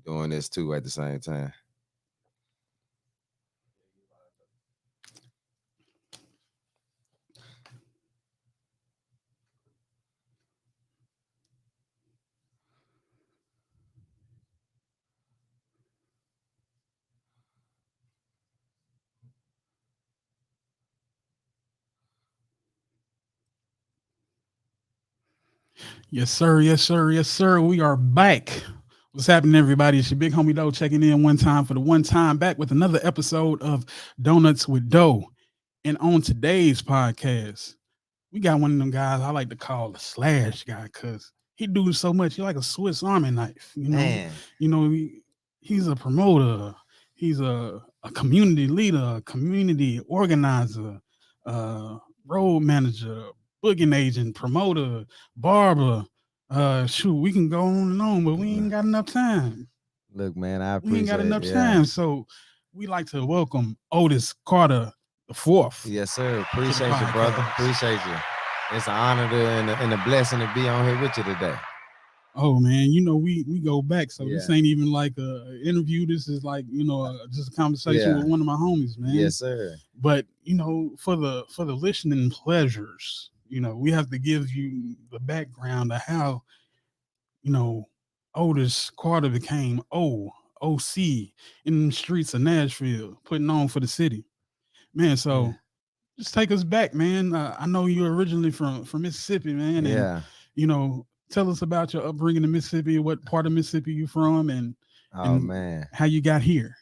doing this too at the same time. Yes, sir. Yes, sir. Yes, sir. We are back. What's happening, everybody? It's your big homie Doe checking in one time for the one time back with another episode of Donuts with Doe. And on today's podcast, we got one of them guys I like to call the slash guy because he do so much. He like a Swiss Army knife, you know. Man, He's a promoter. He's a community leader, a community organizer, uh, road manager, booking agent, promoter, barber. Shoot, we can go on and on, but we ain't got enough time. look, man, I We ain't got appreciate it. enough Yeah. time. So we like to welcome Otis Carter the fourth. Yes, sir. to the Appreciate you, brother. podcast. Appreciate you. It's an honor and a blessing to be on here with you today. Oh man, we go back, so this Yeah. ain't even like a interview. This is like just a conversation Yeah. with one of my homies, man. Yes, sir. But for the listening pleasures, we have to give you the background of how you know Otis Carter became OC in the streets of Nashville, putting on for the city, man. Yeah. So just take us back, man. I know you're originally from Mississippi, man, and Yeah. tell us about your upbringing in Mississippi. What part of Mississippi you from, and Oh and man. how you got here.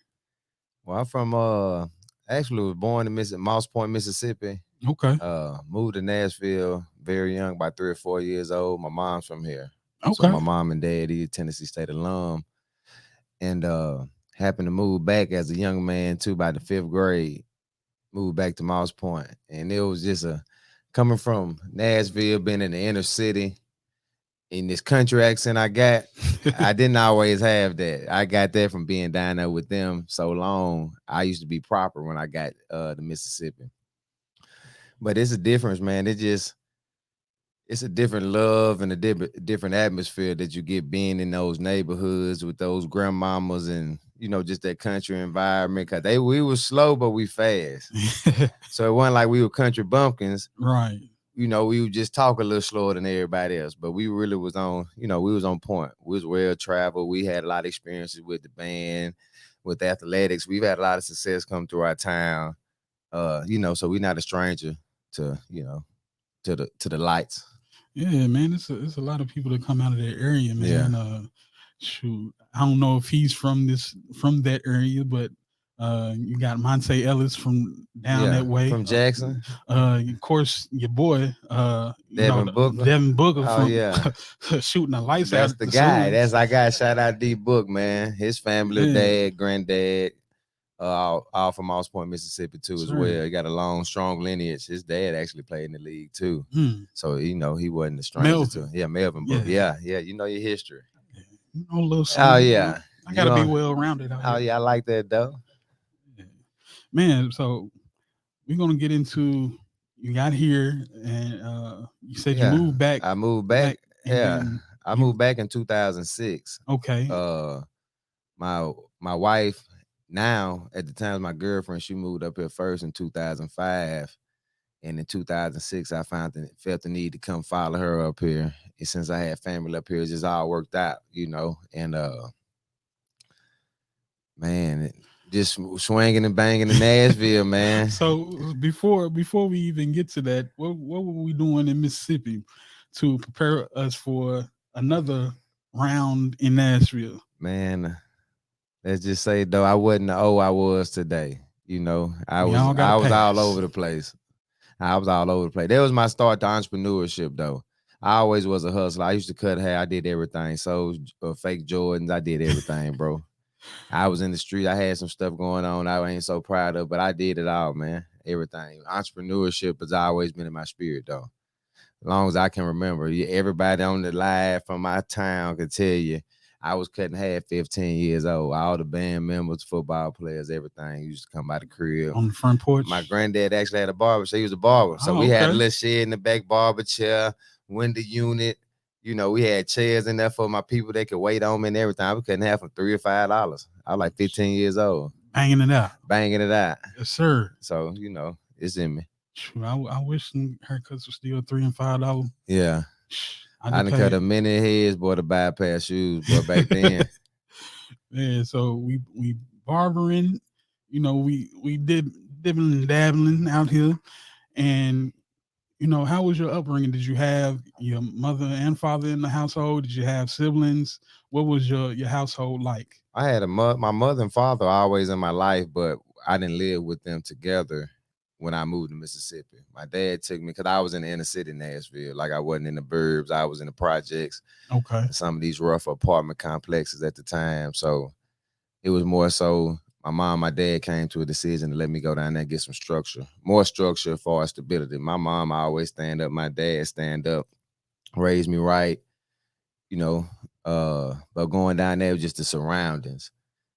Well, I'm from actually was born in Moss Point, Mississippi. Okay, Moved to Nashville very young, about 3 or 4 years old. My mom's from here. So okay, my mom and dad, he's a Tennessee State alum. And happened to move back as a young man too by the 5th grade. Moved back to Moss Point. And it was just coming from Nashville, being in the inner city, in this country accent I didn't always have that. I got that from being down there with them so long. I used to be proper when I got to Mississippi. But it's a difference, man. It's a different love and a different atmosphere that you get being in those neighborhoods with those grandmamas and just that country environment. Cause we were slow, but we fast. So it wasn't like we were country bumpkins. right. We would just talk a little slower than everybody else, but we really was on, we was on point. We was well traveled. We had a lot of experiences with the band, with athletics. We've had a lot of success come through our town. So we're not a stranger to, to the lights. Yeah, man, it's a lot of people that come out of that area, Yeah. man. Shoot, I don't know if he's from that area, but you got Monte Ellis from down Yeah. that way. From Jackson. Of course, your boy, Devin Booker. Devin Booker Oh, from yeah. shooting the lights That's out. the The guy. Suns. That's our guy. Shout out D Book, man. His family, Yeah. dad, granddad, all from Moss Point, Mississippi too, as Sure. well. He got a long, strong lineage. His dad actually played in the league too, Hmm. so he wasn't a stranger Melvin. to. Yeah, Melvin Book. Yeah. Yeah. You know your history. A little Oh something. yeah. I gotta be well rounded out Oh here. yeah, I like that though. Yeah. Man, so we're gonna get into you got here and you said you Yeah, moved back I moved back. and Yeah, then I you moved back in 2006. okay. My wife now at the time my girlfriend, she moved up here first in 2005, and in 2006 I felt the need to come follow her up here. And since I had family up here, it just all worked out, and man, just swinging and banging in Nashville, man. So before we even get to that, what were we doing in Mississippi to prepare us for another round in Nashville? Man, let's just say though, I wasn't the I was today. I We was all got a all pass. over the place. I was all over the place. That was my start to entrepreneurship though. I always was a hustler. I used to cut hair. I did everything. So fake Jordans. I did everything, bro. I was in the street. I had some stuff going on I ain't so proud of, but I did it all, man. Everything. Entrepreneurship has always been in my spirit though. As long as I can remember. Everybody on the live from my town can tell you I was cutting hair at 15 years old. All the band members, football players, everything used to come by the crib. On the front porch. My granddad actually had a barber, so he was a barber. So Oh, we had a okay. little shed in the back, barber chair, window unit, We had chairs in there for my people that could wait on me and everything. We couldn't have from $3 or $5. I was like 15 years old, Banging it out. banging it out. Yes, sir. So, it's in me. Phew, I wish some haircuts were still $3 and $5. Yeah. I I just done cut paid. a many heads, boy, to buy a pair of shoes, boy, back then. Yeah, so we barbering, we did dibbling and dabbling out here. And how was your upbringing? Did you have your mother and father in the household? Did you have siblings? What was your household like? I had my mother and father always in my life, but I didn't live with them together when I moved to Mississippi. My dad took me because I was in the inner city, Nashville. Like I wasn't in the burbs. I was in the projects, Okay. some of these rough apartment complexes at the time. So it was more so my mom, my dad came to a decision to let me go down there and get some structure, more structure as far as stability. My mom always stand up, my dad stand up, raised me right, you know. But going down there was just the surroundings.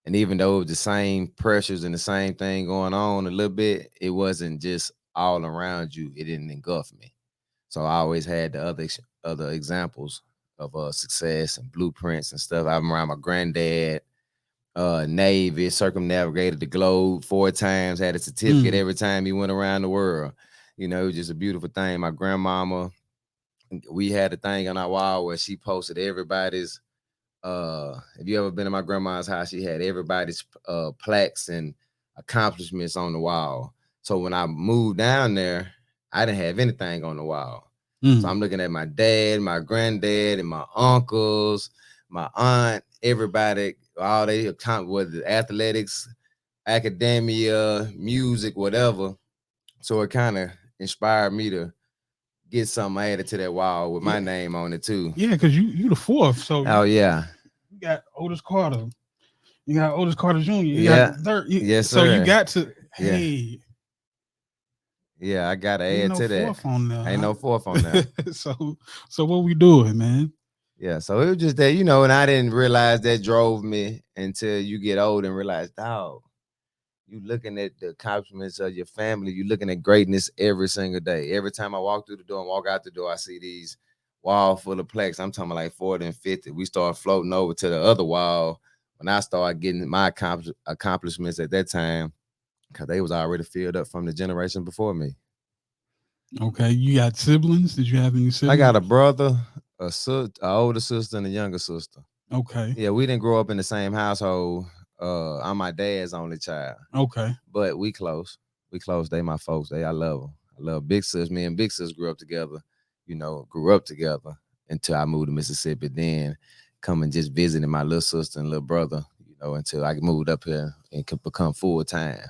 And even though it was the same pressures and the same thing going on a little bit, it wasn't just all around you. It didn't engulf me. So I always had the other examples of success and blueprints and stuff. I'm around my granddad, Navy, circumnavigated the globe 4 times, had a certificate Mm, every time he went around the world. It was just a beautiful thing. My grandmama, we had a thing on our wall where she posted everybody's if you ever been to my grandma's house, she had everybody's plaques and accomplishments on the wall. So when I moved down there, I didn't have anything on the wall. So mm, I'm looking at my dad, my granddad, and my uncles, my aunt, everybody, all they account whether athletics, academia, music, whatever. So it kind of inspired me to get something added to that wall with yeah, my name on it too. yeah, because you the fourth, so Oh yeah. you got Otis Carter, you got Otis Carter Jr., you got Yeah. third, Yes, so you sir. got to. Yeah. Hey, Yeah, I gotta ain't add no to that. fourth on Ain't no there. fourth on there. So what we doing, man? Yeah, so it was just that, and I didn't realize that drove me until you get old and realize, dog, you looking at the accomplishments of your family, you looking at greatness every single day. Every time I walk through the door and walk out the door, I see these wall full of plaques. I'm talking about like 40 and 50. We start floating over to the other wall when I started getting my accomplishments at that time, because they was already filled up from the generation before me. Okay, you got siblings? Did you have any I got a siblings? brother, a older sister, and a younger sister. Okay, Yeah, we didn't grow up in the same household. I'm my dad's only child, okay, but we close. We close. They my folks. I love them. I love big sis. Me and big sis grew up together. Grew up together until I moved to Mississippi. Then coming just visiting my little sister and little brother. Until I moved up here and could become full time.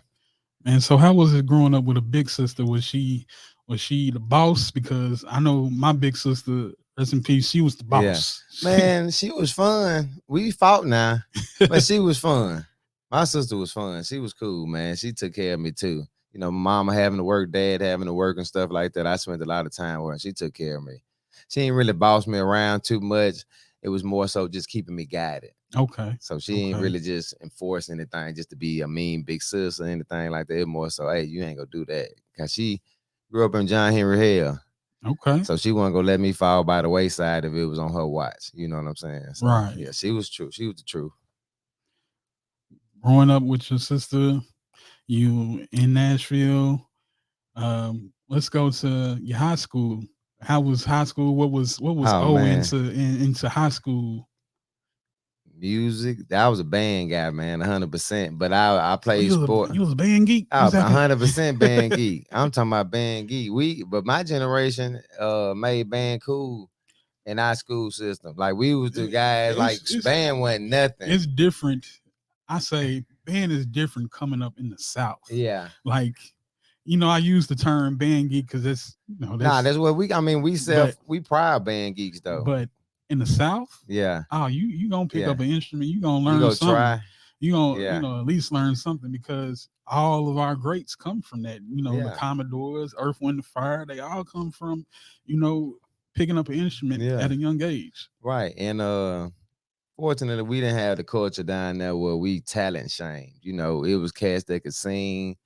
and so how was it growing up with a big sister? Was she the boss? Because I know my big sister, rest in peace, she was the Yeah. boss. Man, she was fun. We fought now, but she was fun. My sister was fun. She was cool, man. She took care of me too. Mama having to work, dad having to work and stuff like that. I spent a lot of time with her. She took care of me. She didn't really boss me around too much. It was more so just keeping me guided. Okay, So she ain't okay, really just enforce anything just to be a mean big sis or anything like that. It more so, hey, you ain't gonna do that. Cause she grew up in John Henry Hell. okay, So she wasn't gonna let me fall by the wayside if it was on her watch. You know what I'm saying? So right. yeah, she was true. She was the truth. Growing up with your sister, you in Nashville. Let's go to your high school. How was high school? What was Oh O man, into high school? music. I was a band guy, man, 100%. But I Oh, played sport. you was a band geek. I Was was that? 100% band geek. I'm talking about band geek. But my generation made band cool in our school system. Like we was the guys. Like It's it's band wasn't nothing. it's different. I say band is different coming up in the South. Yeah. Like, I use the term band geek because it's Nah, that's that's what we. I mean, but we proud band geeks though. but in the South, Yeah. oh, you gonna pick Yeah. up an instrument, you gonna You learn go something. try. You gonna Yeah. at least learn something because all of our greats come from that. The Yeah. Commodores, Earth, Wind, and Fire, they all come from you know picking up an instrument Yeah. at a young age. Right. And fortunately we didn't have the culture down there where we talent shamed. It was cats that could sing,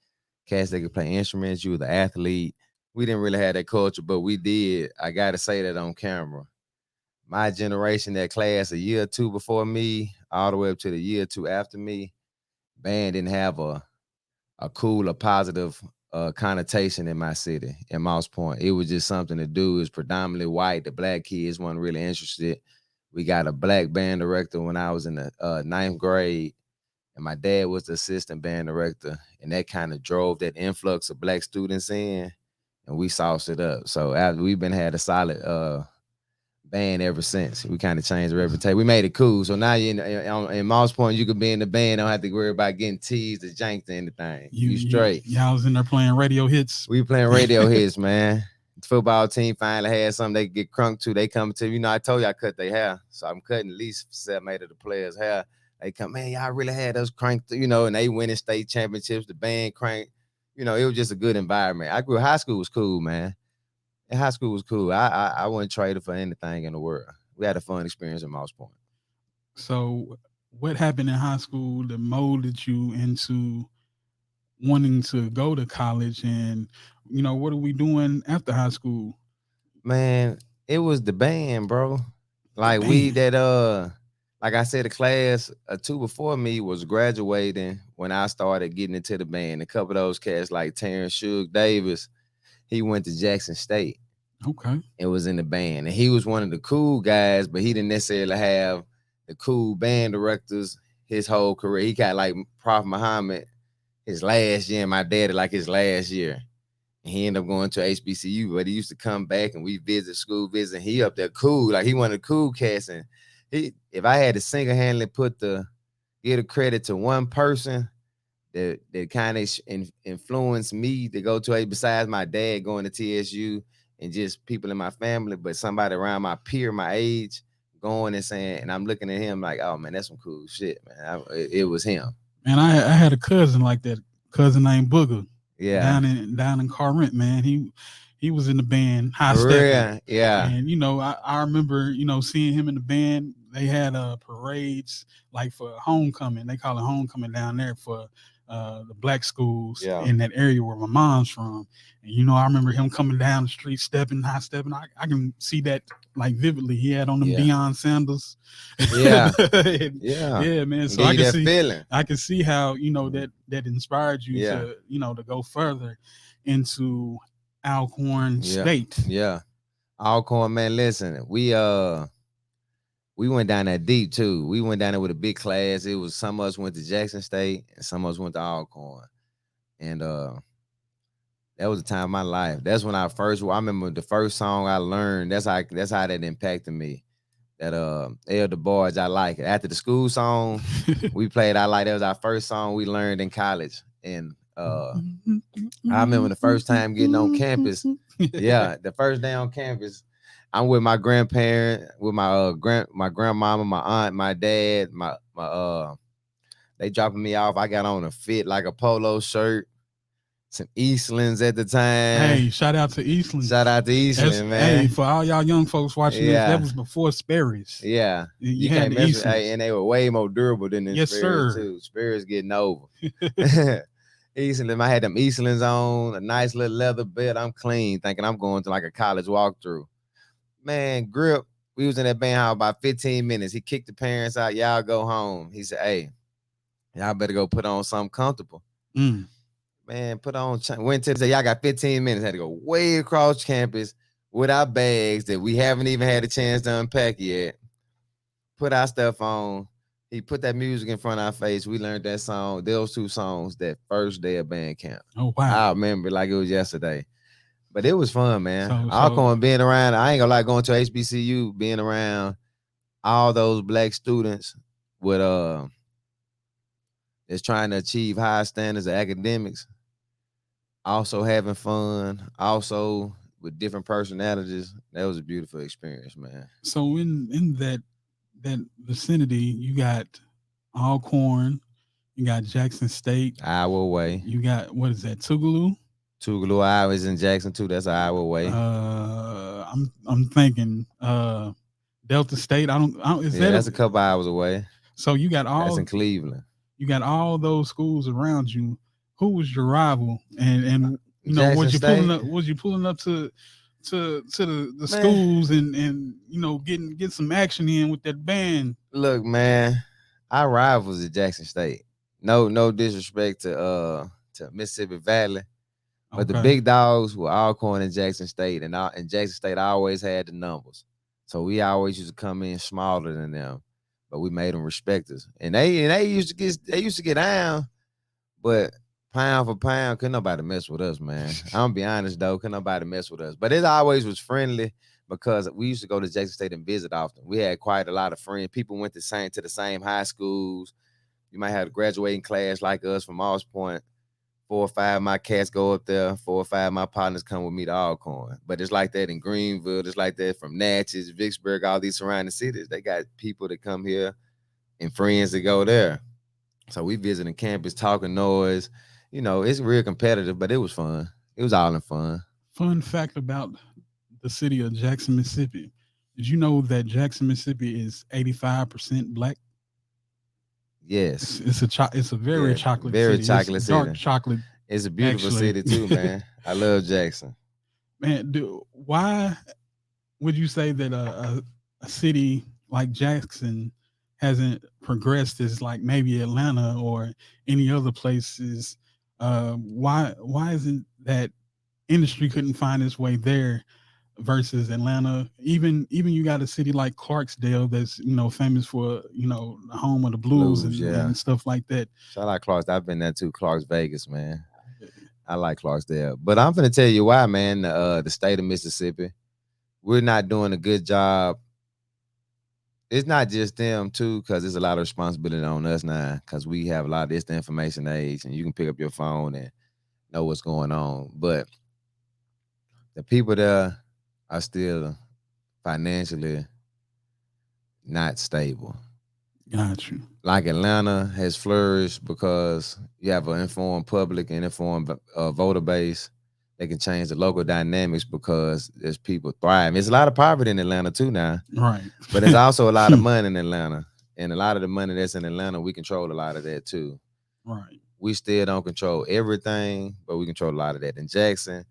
cats that could play instruments, you were the athlete. We didn't really have that culture, but we did. I gotta say that on camera. my generation, that class a year or two before me, all the way up to the year or two after me, band didn't have a cool or positive connotation in my city, in Moss Point. It was just something to do. It was predominantly white. The black kids weren't really interested. We got a black band director when I was in the ninth grade, and my dad was the assistant band director, and that kind of drove that influx of black students in, and we sauced it up. So after we've been had a solid band ever since. We kind of changed the reputation. We made it cool. So now you in Moss Point, you could be in the band, don't have to worry about getting teased or janked or anything. You straight. Y'all was in there playing radio hits. We playing radio hits, man. The football team finally had something they could get crunk to. They come to, I told you I cut their hair. So I'm cutting at least 7, 8 of the players' hair. They come, man, y'all really had us cranked, and they winning state championships, the band cranked. It was just a good environment. High school was cool, man. And high school was cool. I wouldn't trade it for anything in the world. We had a fun experience at Moss Point. So what happened in high school that molded you into wanting to go to college? And, what are we doing after high school? Man, it was the band, bro. Like like I said, the class 2 before me was graduating when I started getting into the band. A couple of those cats like Terrence Suge Davis, he went to Jackson State. Okay. It was in the band. And he was one of the cool guys, but he didn't necessarily have the cool band directors his whole career. He got like Prof Muhammad his last year, and my daddy like his last year. And he ended up going to HBCU, but he used to come back and we visit school visits. And he up there cool. Like he one of the cool cats. And if I had to single-handedly give the credit to one person that kind of influenced me to go to besides my dad going to TSU and just people in my family, but somebody around my peer, my age, going and saying, and I'm looking at him like, oh man, that's some cool shit, man. It was him. Man, I had a cousin like that, cousin named Booger. Yeah. Down in Corinth, man. He was in the band High Stepping. Yeah. And I remember, seeing him in the band. They had parades like for homecoming. They call it homecoming down there for the black schools in that area where my mom's from. And I remember him coming down the street, high stepping. I can see that like vividly. He had on them Deion Sandals. Yeah. Yeah, man. So I can see how, that inspired you to, to go further into Alcorn State. Yeah. Alcorn, man, listen, we went down there deep too. We went down there with a big class. It was some of us went to Jackson State and some of us went to Alcorn. And that was the time of my life. That's when I remember the first song I learned. That's how that impacted me. That D.O.U.G.H, I like it. After the school song, we played I Like. That was our first song we learned in college. And I remember the first time getting on campus. Yeah, the first day on campus. I'm with my grandparent, with my grandmama, my aunt, my dad, they dropping me off. I got on a fit like a polo shirt, some Eastlands at the time. Hey, shout out to Eastland. Shout out to Eastland, man. Hey, for all y'all young folks watching this, that was before Sperry's. Yeah. You had the Eastlands. And they were way more durable than the Sperry's too. Sperry's getting over. Eastland, I had them Eastlands on, a nice little leather belt. I'm clean, thinking I'm going to like a college walkthrough. Man, Grip, we was in that band house about 15 minutes. He kicked the parents out. Y'all go home. He said, hey, y'all better go put on something comfortable. Man, went to y'all got 15 minutes. Had to go way across campus with our bags that we haven't even had a chance to unpack yet. Put our stuff on. He put that music in front of our face. We learned that song, those 2 songs, that first day of band camp. Oh, wow. I remember like it was yesterday. But it was fun, man. Alcorn being around, I ain't gonna lie, going to HBCU, being around all those black students with that's trying to achieve high standards of academics, also having fun, also with different personalities. That was a beautiful experience, man. So in that vicinity, you got Alcorn, you got Jackson State, Iowa away. You got, what is that, Tougaloo? Tougaloo, Iowa is in Jackson too. That's an hour away. I'm thinking Delta State. That's a couple hours away. So you got that's in Cleveland. You got all those schools around you. Who was your rival? And was you pulling up to to the Man, schools and get some action in with that band. look, man, our rivals at Jackson State. No disrespect to Mississippi Valley, but the Okay, big dogs were Alcorn and Jackson State, and Jackson State always had the numbers. So we always used to come in smaller than them, but we made them respect us. And they used to get down, but pound for pound, couldn't nobody mess with us, man. I'm gonna be honest though, couldn't nobody mess with us. But it always was friendly because we used to go to Jackson State and visit often. We had quite a lot of friends. People went to the same high schools. You might have a graduating class like us from Moss Point. 4 or 5 of my cats go up there. 4 or 5 of my partners come with me to Alcorn. But it's like that in Greenville. It's like that from Natchez, Vicksburg, all these surrounding cities. They got people that come here and friends that go there. So we visiting campus, talking noise. It's real competitive, but it was fun. It was all in fun. fun fact about the city of Jackson, Mississippi. Did you know that Jackson, Mississippi is 85% black? Yes. It's a very Yeah. chocolate Very city. It's chocolate dark city. chocolate It's a beautiful actually. city too, man. I love Jackson. Man, why would you say that a city like Jackson hasn't progressed as like maybe Atlanta or any other places? Why isn't that industry couldn't find its way there versus Atlanta? Even you got a city like Clarksdale that's famous for the home of the blues Blues, and yeah. stuff like that. Shout out Clarks. I've been there too. Clarks Vegas, man. I like Clarksdale. But I'm gonna tell you why, man. The state of Mississippi, we're not doing a good job. It's not just them too, because there's a lot of responsibility on us now, because we have a lot of this the information age, and you can pick up your phone and know what's going on. But the people there are still financially not stable. Got you. Like Atlanta has flourished because you have an informed public and informed voter base. They can change the local dynamics because there's people thriving. There's a lot of poverty in Atlanta too now, Right. but there's also a lot of money in Atlanta. And a lot of the money that's in Atlanta, we control a lot of that too. Right. We still don't control everything, but we control a lot of that. In Jackson,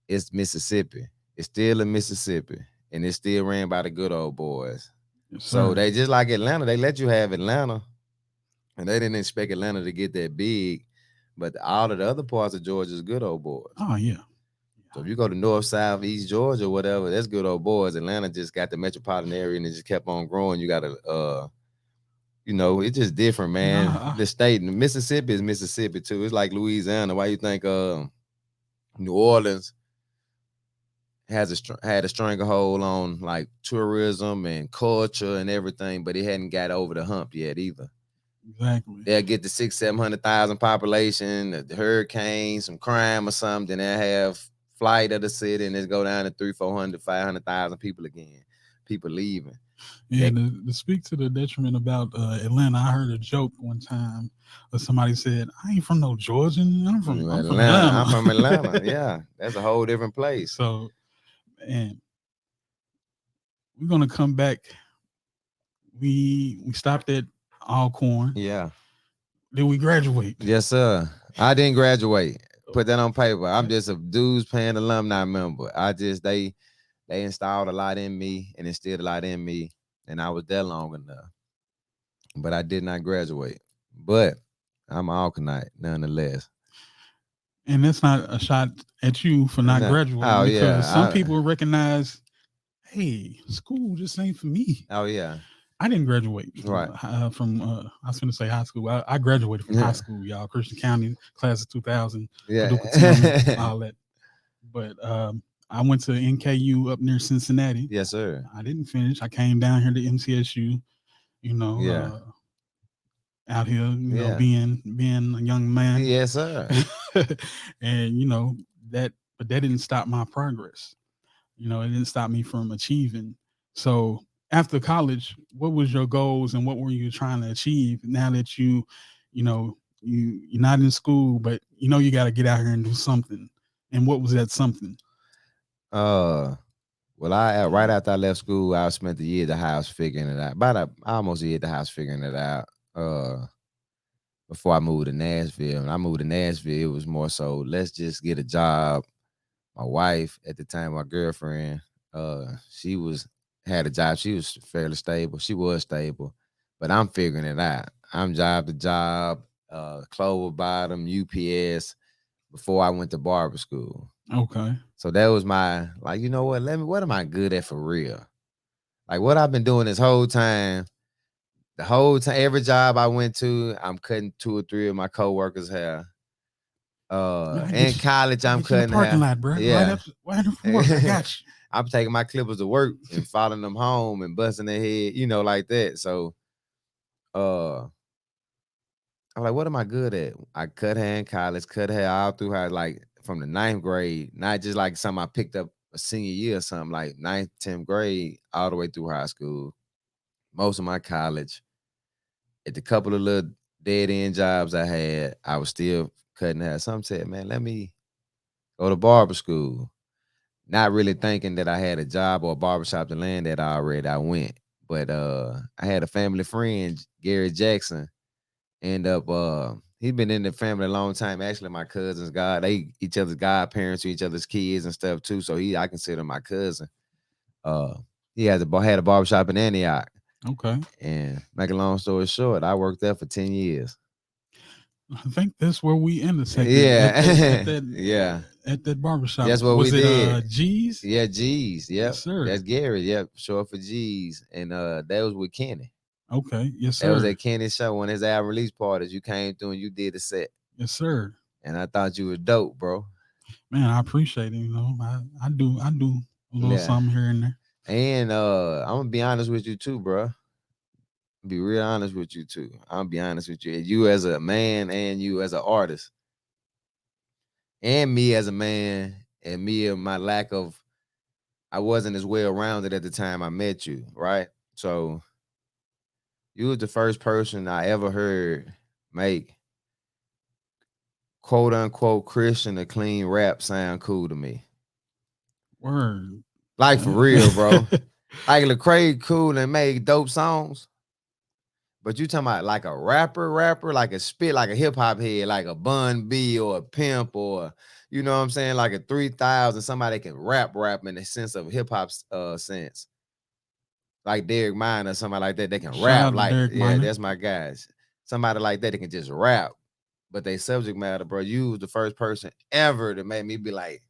it's Mississippi. It's still in Mississippi, and it's still ran by the good old boys. Yes, So sir. they just like Atlanta. They let you have Atlanta, and they didn't expect Atlanta to get that big. But all of the other parts of Georgia is good old boys. Oh yeah. So if you go to North, South, East Georgia, whatever, that's good old boys. Atlanta just got the metropolitan area and it just kept on growing. You got to, it's just different, man. Nah, The state, Mississippi is Mississippi too. It's like Louisiana. Why you think New Orleans had a stranglehold on like tourism and culture and everything, but it hadn't got over the hump yet either. exactly. They'll get the 600,000-700,000 population, the hurricane, some crime or something. They'll have flight of the city and it go down to 300, 400, 500,000 people again. People leaving. Yeah, They, to speak to the detriment about Atlanta, I heard a joke one time where somebody said, "I ain't from no Georgia, I'm from Atlanta. I'm from Atlanta. Atlanta." Yeah, that's a whole different place. So, and we're gonna come back. We stopped at Alcorn. Yeah. Then we graduate. Yes, sir. I didn't graduate. Put that on paper. I'm Okay. just a dues paying alumni member. They installed a lot in me and instilled a lot in me, and I was there long enough. But I did not graduate. But I'm an Alconite nonetheless. And that's not a shot at you for not No, graduating oh because some yeah. people recognize, hey, school just ain't for me. Oh yeah. I didn't graduate Right. from I was going to say high school. I graduated from high Yeah. school, y'all. Christian County, class of 2000, Paducah Tillman, Yeah. all that. But I went to NKU up near Cincinnati. Yes, sir. I didn't finish. I came down here to MCSU, you know, Yeah. out here, Yeah. being a young man. Yes, sir. And, but that didn't stop my progress. It didn't stop me from achieving. So after college, what was your goals and what were you trying to achieve now that you're not in school, but you got to get out here and do something. And what was that something? Uh well, I right after I left school, I spent a year at the house figuring it out. Almost a year at the house figuring it out. Before I moved to Nashville. And I moved to Nashville, it was more so let's just get a job. my wife at the time, my girlfriend, she was had a job. She was fairly stable. She was stable, but I'm figuring it out. I'm job to job, Clover Bottom, UPS before I went to barber school. Okay. So that was my like, you know what? What am I good at for real? Like what I've been doing this whole time, the whole time, every job I went to, I'm cutting 2 or 3 of my coworkers' hair. Man, In college, I I'm get you in the cutting parking hair. lot, bro. Yeah. Right after from work. I got you. I'm taking my clippers to work and following them home and busting their head, like that. So uh I'm like, what am I good at? I cut hair in college, cut hair all through high, like from the ninth grade, not just like something I picked up a senior year or something, like ninth, 10th grade, all the way through high school. Most of my college, at the couple of little dead end jobs I had, I was still cutting hair. Some said, man, let me go to barber school. Not really thinking that I had a job or a barbershop to land at already. I went. But I had a family friend, Gary Jackson, end up he's been in the family a long time. Actually, my cousins, they each other's godparents to each other's kids and stuff too. So I consider my cousin. Uh he had a barbershop in Antioch. Okay. And make a long story short, I worked there for 10 years. I think that's where we intersected Yeah. Yeah. at that barbershop. That's what we Was it did. G's? Yeah, G's. Yes, Yep. sir. That's Gary. Yep. Short for G's. And that was with Kenny. Okay. Yes, That was sir. at Kenny's show on his album release parties. You came through and you did the set. Yes, sir. And I thought you were dope, bro. Man, I appreciate it. I do a little Yeah. something here and there. And I'm gonna be honest with you too, bro. Be real honest with you too. I'm gonna be honest with you. You as a man and you as an artist. And me as a man and me and my lack of I wasn't as well rounded at the time I met you, right? So you was the first person I ever heard make quote unquote Christian or clean rap sound cool to me. Word. Like for real, bro. Like Lecrae cool and made dope songs. But you talking about like a rapper, like a spit, like a hip hop head, like a Bun B or a Pimp or you know what I'm saying, like a 3000, somebody can rap in the sense of hip hop sense. Like Derek Mine or somebody like that, they can Shout rap out to like, Derek yeah, Minor. that's my guys. Somebody like that, they can just rap, but they subject matter, bro. You was the first person ever to make me be like,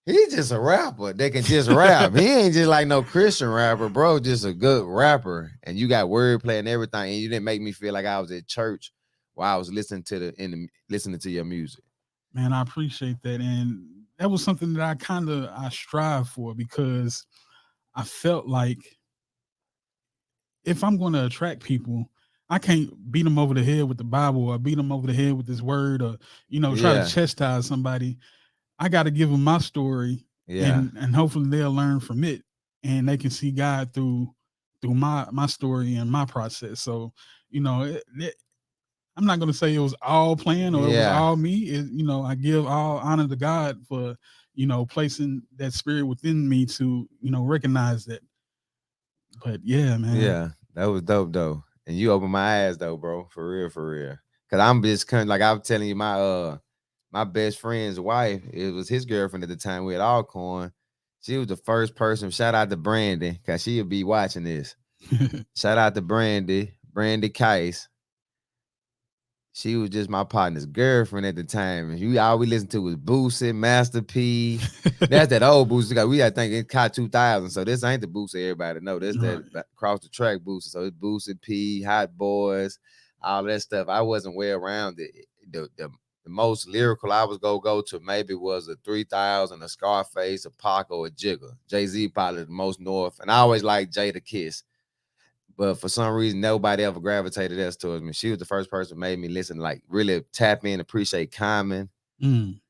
he's just a rapper. They can just rap. He ain't just like no Christian rapper, bro. Just a good rapper. And you got wordplay and everything. And you didn't make me feel like I was at church while I was listening listening to your music. Man, I appreciate that. And that was something that I strive for because I felt like if I'm going to attract people, I can't beat them over the head with the Bible or beat them over the head with this word or, try to Yeah, chastise somebody. I got to give them my story yeah, and hopefully they'll learn from it and they can see God through my story and my process. So, I'm not going to say it was all planned or it was yeah, all me. I give all honor to God for, placing that spirit within me to, recognize that. But yeah, man. yeah. That was dope though. And you opened my eyes though, bro. For real, for real. Cause I'm just kind of like I was telling you, my best friend's wife, it was his girlfriend at the time. We had Alcorn. She was the first person. Shout out to Brandy, cause she'll be watching this. Shout out to Brandy Kais. She was just my partner's girlfriend at the time. And all we listened to was Boosie, Master P. That's that old Boosie. We had think it's Kai 2000. So this ain't the Boosie everybody know. This that Right. across the track Boosie. So it's Boosie P, Hot Boys, all that stuff. I wasn't well rounded. The most lyrical I was go to maybe was a 3000, a Scarface, a Pac, or a Jigger. Jay-Z probably the most north. And I always liked Jada Kiss. But for some reason, nobody ever gravitated us towards me. She was the first person who made me listen, like really tap in, appreciate Common. Mm.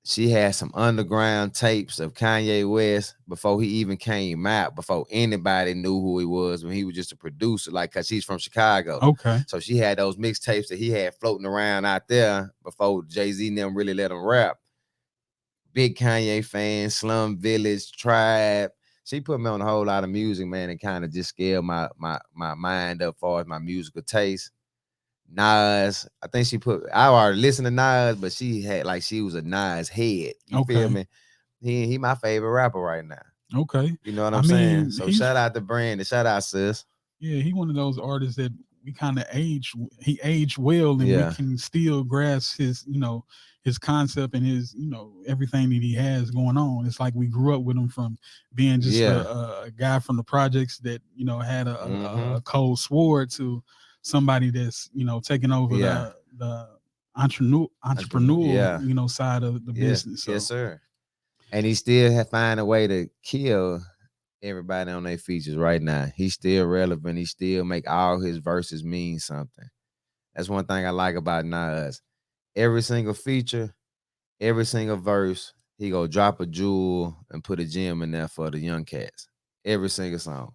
She had some underground tapes of Kanye West before he even came out, before anybody knew who he was when he was just a producer, like, cause he's from Chicago. Okay. So she had those mixtapes that he had floating around out there before Jay-Z and them really let him rap. Big Kanye fan, Slum Village, Tribe. She put me on a whole lot of music, man, and kind of just scaled my mind up as far as my musical taste. Nas, I think I already listened to Nas, but she had like she was a Nas head. You feel Okay. me? he my favorite rapper right now. Okay. You know what I I'm saying? mean, So he's shout out to Brandon. Shout out sis. yeah, he one of those artists that we kind of age. He aged well, and we Yeah. can still grasp his, his concept and his, everything that he has going on. It's like we grew up with him from being just Yeah. a guy from the projects that had Mm-hmm. a cold sword to somebody that's taking over Yeah. the entrepreneurial Yeah. side of the Yes. business. Yes, So sir. And he still find a way to kill everybody on their features right now. He's still relevant. He still make all his verses mean something. That's one thing I like about Nas. Every single feature, every single verse, he go drop a jewel and put a gem in there for the young cats. Every single song.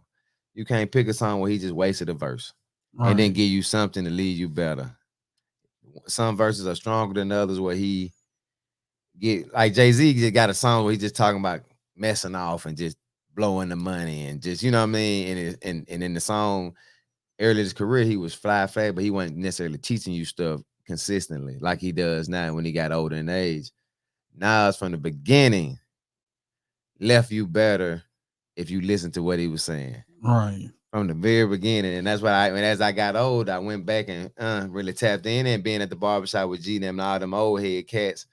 You can't pick a song where he just wasted a verse and then right, give you something to lead you better. Some verses are stronger than others where he get like Jay-Z just got a song where he just talking about messing off and just blowing the money and just you know what I mean. And in the song early in his career he was flat, but he wasn't necessarily teaching you stuff consistently like he does now when he got older in age. Nas from the beginning left you better if you listen to what he was saying right. from the very beginning. And that's why as I got old, I went back and really tapped in and being at the barbershop with G them and all them old head cats.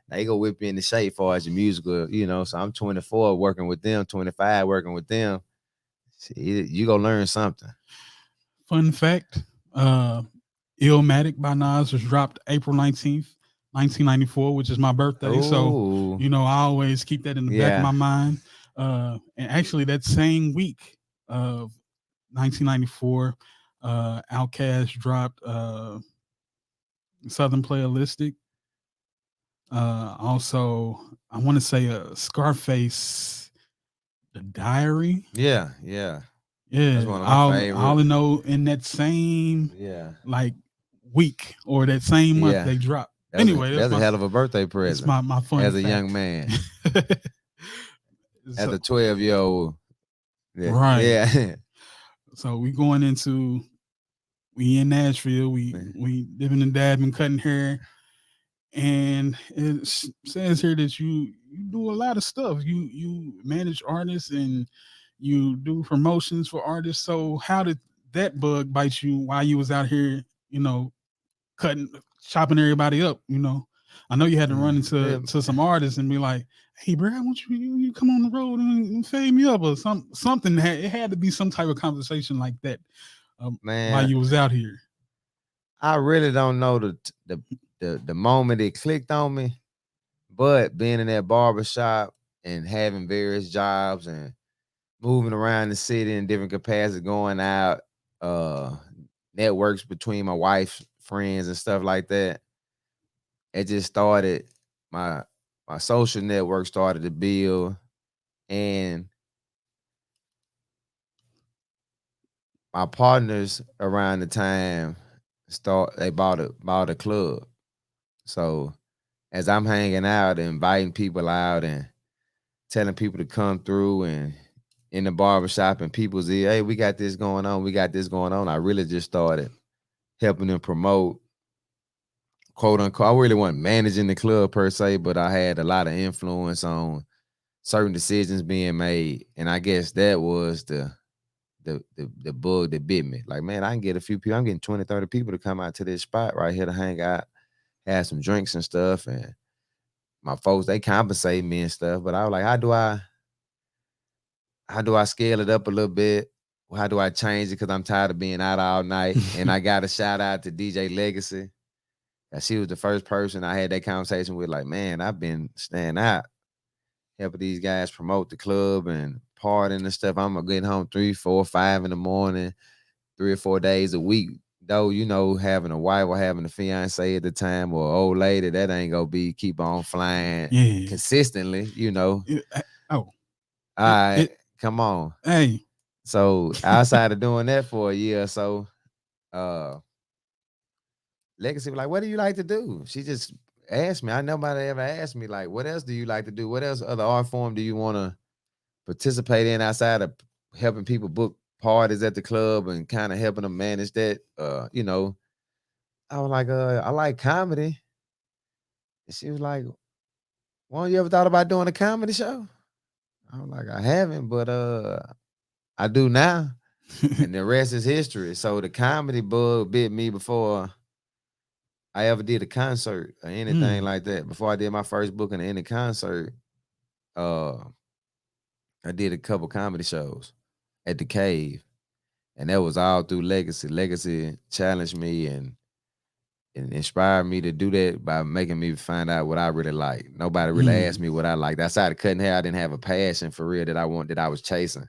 They go whip you in the shape far as your musical, So I'm 24 working with them, 25 working with them. See, you gonna learn something. Fun fact: uh, Illmatic by Nas was dropped April 19th, 1994, which is my birthday. So, Oh, I always keep that in the back of yeah, my mind. And actually, that same week of 1994, Outkast dropped Southern Playalistic. Also, I want to say Scarface, The Diary. yeah, yeah. That's Yeah, one of my all favorite. I know in that same Yeah, like week or that same month yeah. they dropped. That's a Anyway, that's a hell of a birthday that's present my fun as a young fact. man, as So a 12-year old. Yeah, right. yeah. So we in Nashville, we living and dabbing, cutting hair, and it says here that you do a lot of stuff. You manage artists and you do promotions for artists. So how did that bug bite you while you was out here, you know, cutting chopping everybody up, I know you had to run into Um, to some artists and be like, "Hey, bro, I want you come on the road and fade me up or something." It had to be some type of conversation like that while Man, you was out here. I really don't know the moment it clicked on me, but being in that barber shop and having various jobs and moving around the city in different capacities, going out, uh, networks between my wife's friends and stuff like that. It just started my my social network started to build, and my partners around the time they bought a club. So as I'm hanging out and inviting people out and telling people to come through and in the barbershop and people's ear, hey, we got this going on, we got this going on. I really just started helping them promote, quote unquote. I really wasn't managing the club per se, but I had a lot of influence on certain decisions being made. And I guess that was the bug that bit me. Like, man, I can get a few people. I'm getting 20, 30 people to come out to this spot right here to hang out, have some drinks and stuff. And my folks, they compensate me and stuff. But I was like, how do I scale it up a little bit? How do I change it? Because I'm tired of being out all night. And I got a shout out to DJ Legacy. She was the first person I had that conversation with. Like, man, I've been staying out, helping these guys promote the club and partying and stuff. I'm gonna get home 3, 4, 5 in the morning, 3 or 4 days a week. Though, having a wife or having a fiance at the time or an old lady, that ain't gonna be keep on flying Yeah. consistently. Oh, All it, right, it. come on. Hey. So outside of doing that for a year or so, uh, Legacy was like, "What do you like to do?" She just asked me. I nobody ever asked me like, "What else do you like to do? What else other art form do you want to participate in outside of helping people book parties at the club and kind of helping them manage that?" I was like, "I like comedy." And she was like, Well, you ever thought about doing a comedy show? I'm like, I haven't, but I do now. And the rest is history. So the comedy bug bit me before I ever did a concert or anything Mm, like that. Before I did my first booking in any concert, uh, I did a couple comedy shows at the Cave, and that was all through Legacy. Legacy challenged me and inspired me to do that by making me find out what I really like. Nobody really asked mm. me what I liked. Outside of cutting hair, I didn't have a passion for real that I was chasing.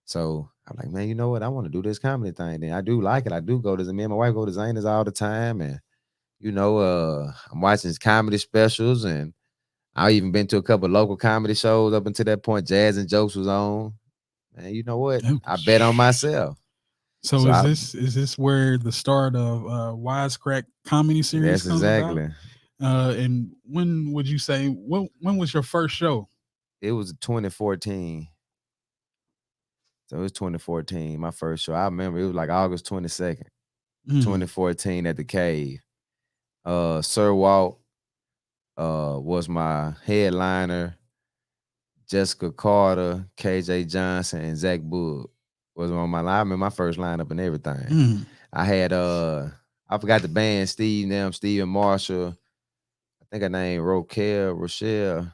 So I'm like, man, you know what? I want to do this comedy thing. Then I do like it. I do go to me and my wife go to Zana's all the time, and I'm watching his comedy specials, and I even been to a couple of local comedy shows up until that point. Jazz and Jokes was on. Man, you know what? Oh, I bet on myself. so So is this where the start of Wisecrack comedy series that's comes about? exactly. And when would you say when was your first show? It was 2014. So it was 2014, my first show. I remember it was like August 22nd, Mm, 2014 at the Cave. Sir Walt was my headliner. Jessica Carter, KJ Johnson, and Zach Boog was on my line. I remember my first lineup and everything. mm. I had I forgot the band, Steven Marshall. I think her name Rochelle.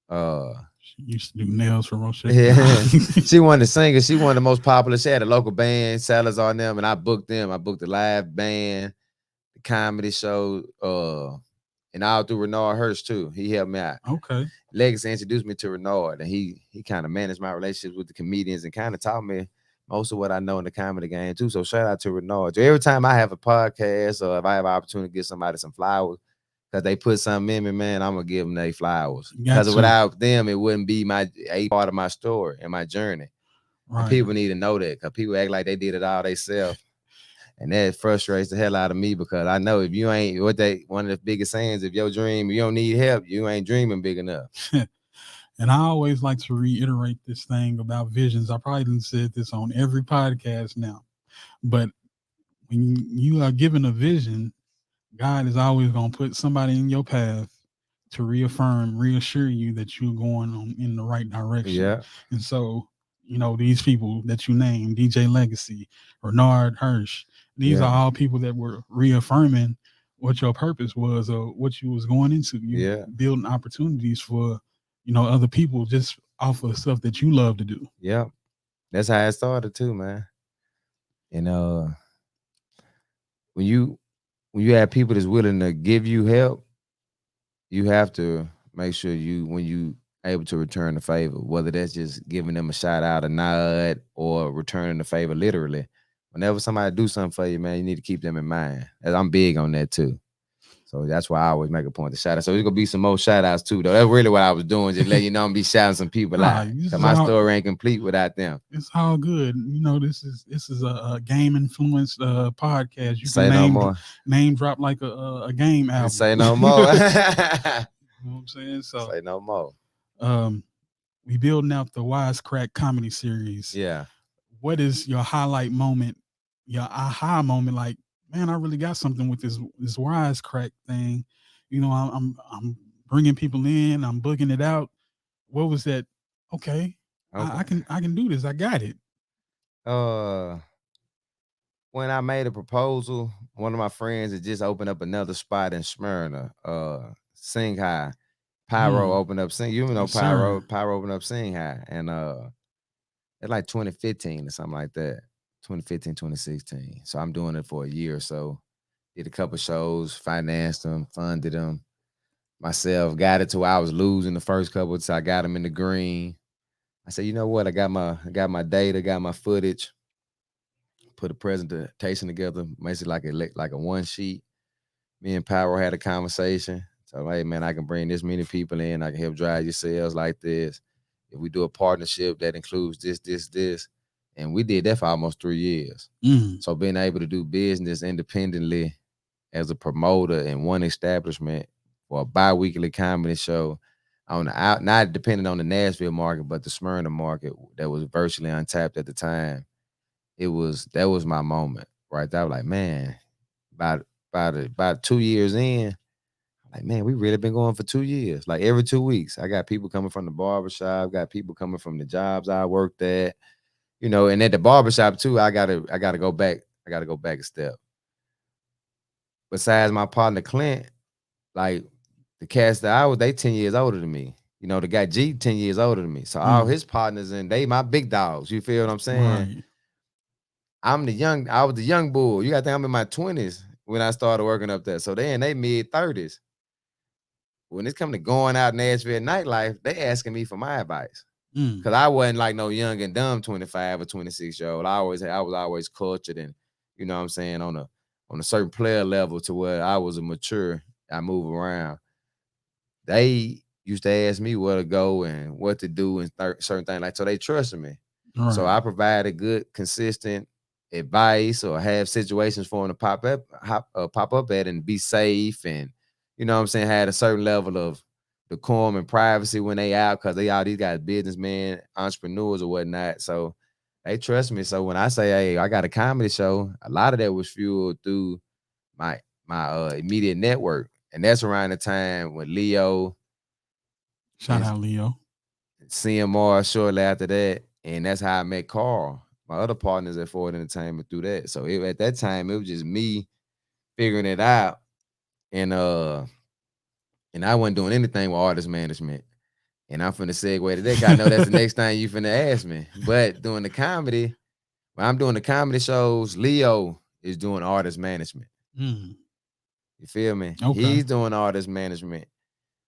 Uh She used to do nails for Rochelle. Nah. yeah. She wanted to sing. She one of the most popular. She had a local band, Salazar and them, and I booked them. I booked the live band, the comedy show, and all through Renard Hurst too. He helped me out. Okay. Legacy introduced me to Renard, and he kind of managed my relationships with the comedians and kind of taught me most of what I know in the comedy game too. So shout out to Renard. So every time I have a podcast or if I have an opportunity to give somebody some flowers because they put something in me, man, I'm gonna give them their flowers. Got Because to. without them, it wouldn't be a part of my story and my journey. And Right. people need to know that because people act like they did it all themselves. And that frustrates the hell out of me because I know if you ain't one of the biggest sayings, if your dream, you don't need help, you ain't dreaming big enough. And I always like to reiterate this thing about visions. I probably done said this on every podcast now, but when you are given a vision, God is always going to put somebody in your path to reaffirm, reassure you that you're going on in the right direction. Yeah, And so, these people that you named, DJ Legacy, Renard Hirsch, these yeah, are all people that were reaffirming what your purpose was or what you was going into. You yeah, building opportunities for, other people just off of stuff that you love to do. yeah. That's how it started too, man. And when you when you have people that's willing to give you help, you have to make sure when you able to return the favor, whether that's just giving them a shout out, a nod, or returning the favor literally. Whenever somebody do something for you, man, you need to keep them in mind. And I'm big on that too. So that's why I always make a point to shout out. So there's gonna be some more shout outs too, though. That's really what I was doing, just letting you know I'm be shouting some people Nah, out. this Cause is my all story ain't complete without them. it's all good. This is a game influenced podcast. You can Say no more. name drop like a game album. Say no You know more. what I'm saying? So Say no more. um we building out the Wisecrack comedy series. Yeah. What is your highlight moment, your aha moment? Like, man, I really got something with this Wisecrack thing. I'm bringing people in. I'm booking it out. What was that? Okay, I Okay. can I can do this. I got it. Uh, when I made a proposal, one of my friends had just opened up another spot in Smyrna. Sing High. Pyro Mm, opened up Sing. You know yes, sir. Pyro opened up Sing High. And it's like 2015 or something like that. 2015, 2016. So I'm doing it for a year or so. Did a couple shows, financed them, funded them myself, got it to where I was losing the first couple, so I got them in the green. I said, you know what? I got my data, got my footage, put a presentation together, basically like a one sheet. Me and Pyro had a conversation. So, hey man, I can bring this many people in. I can help drive your sales like this. If we do a partnership that includes this, and we did that for almost 3 years. Mm, So being able to do business independently as a promoter in one establishment for a bi-weekly comedy show on the out, not depending on the Nashville market, but the Smyrna market that was virtually untapped at the time. That was my moment right there. I was like, man, about 2 years in, Like, man, we really been going for 2 years. Like every 2 weeks, I got people coming from the barbershop, got people coming from the jobs I worked at, and at the barbershop too, I gotta go back. I gotta go back a step. Besides my partner Clint, like the cats that I was, they 10 years older than me. The guy G 10 years older than me. So all Mm, his partners and they my big dogs. You feel what I'm saying? right. I was the young bull. You gotta think I'm in my 20s when I started working up there. So they in they mid-30s. When it's coming to going out Nashville nightlife, they asking me for my advice. Mm, Cause I wasn't like no young and dumb 25 or 26-year-old. I was always cultured and what I'm saying, on a certain player level to where I was a mature. I move around. They used to ask me where to go and what to do and certain things like so they trusted me. So right. I provided good, consistent advice or have situations for them to pop up at and be safe and what I'm saying, had a certain level of decorum and privacy when they out because they all these guys businessmen, entrepreneurs or whatnot. So they trust me. So when I say, hey, I got a comedy show, a lot of that was fueled through my immediate network. And that's around the time when Leo Shout and out Leo. CMR shortly after that. And that's how I met Carl, my other partners at Ford Entertainment through that. So at that time, it was just me figuring it out. And and I wasn't doing anything with artist management. And I'm finna segue to that 'cause I know that's the next thing you finna ask me. But doing the comedy, when I'm doing the comedy shows, Leo is doing artist management. Mm, You feel me? okay. He's doing artist management.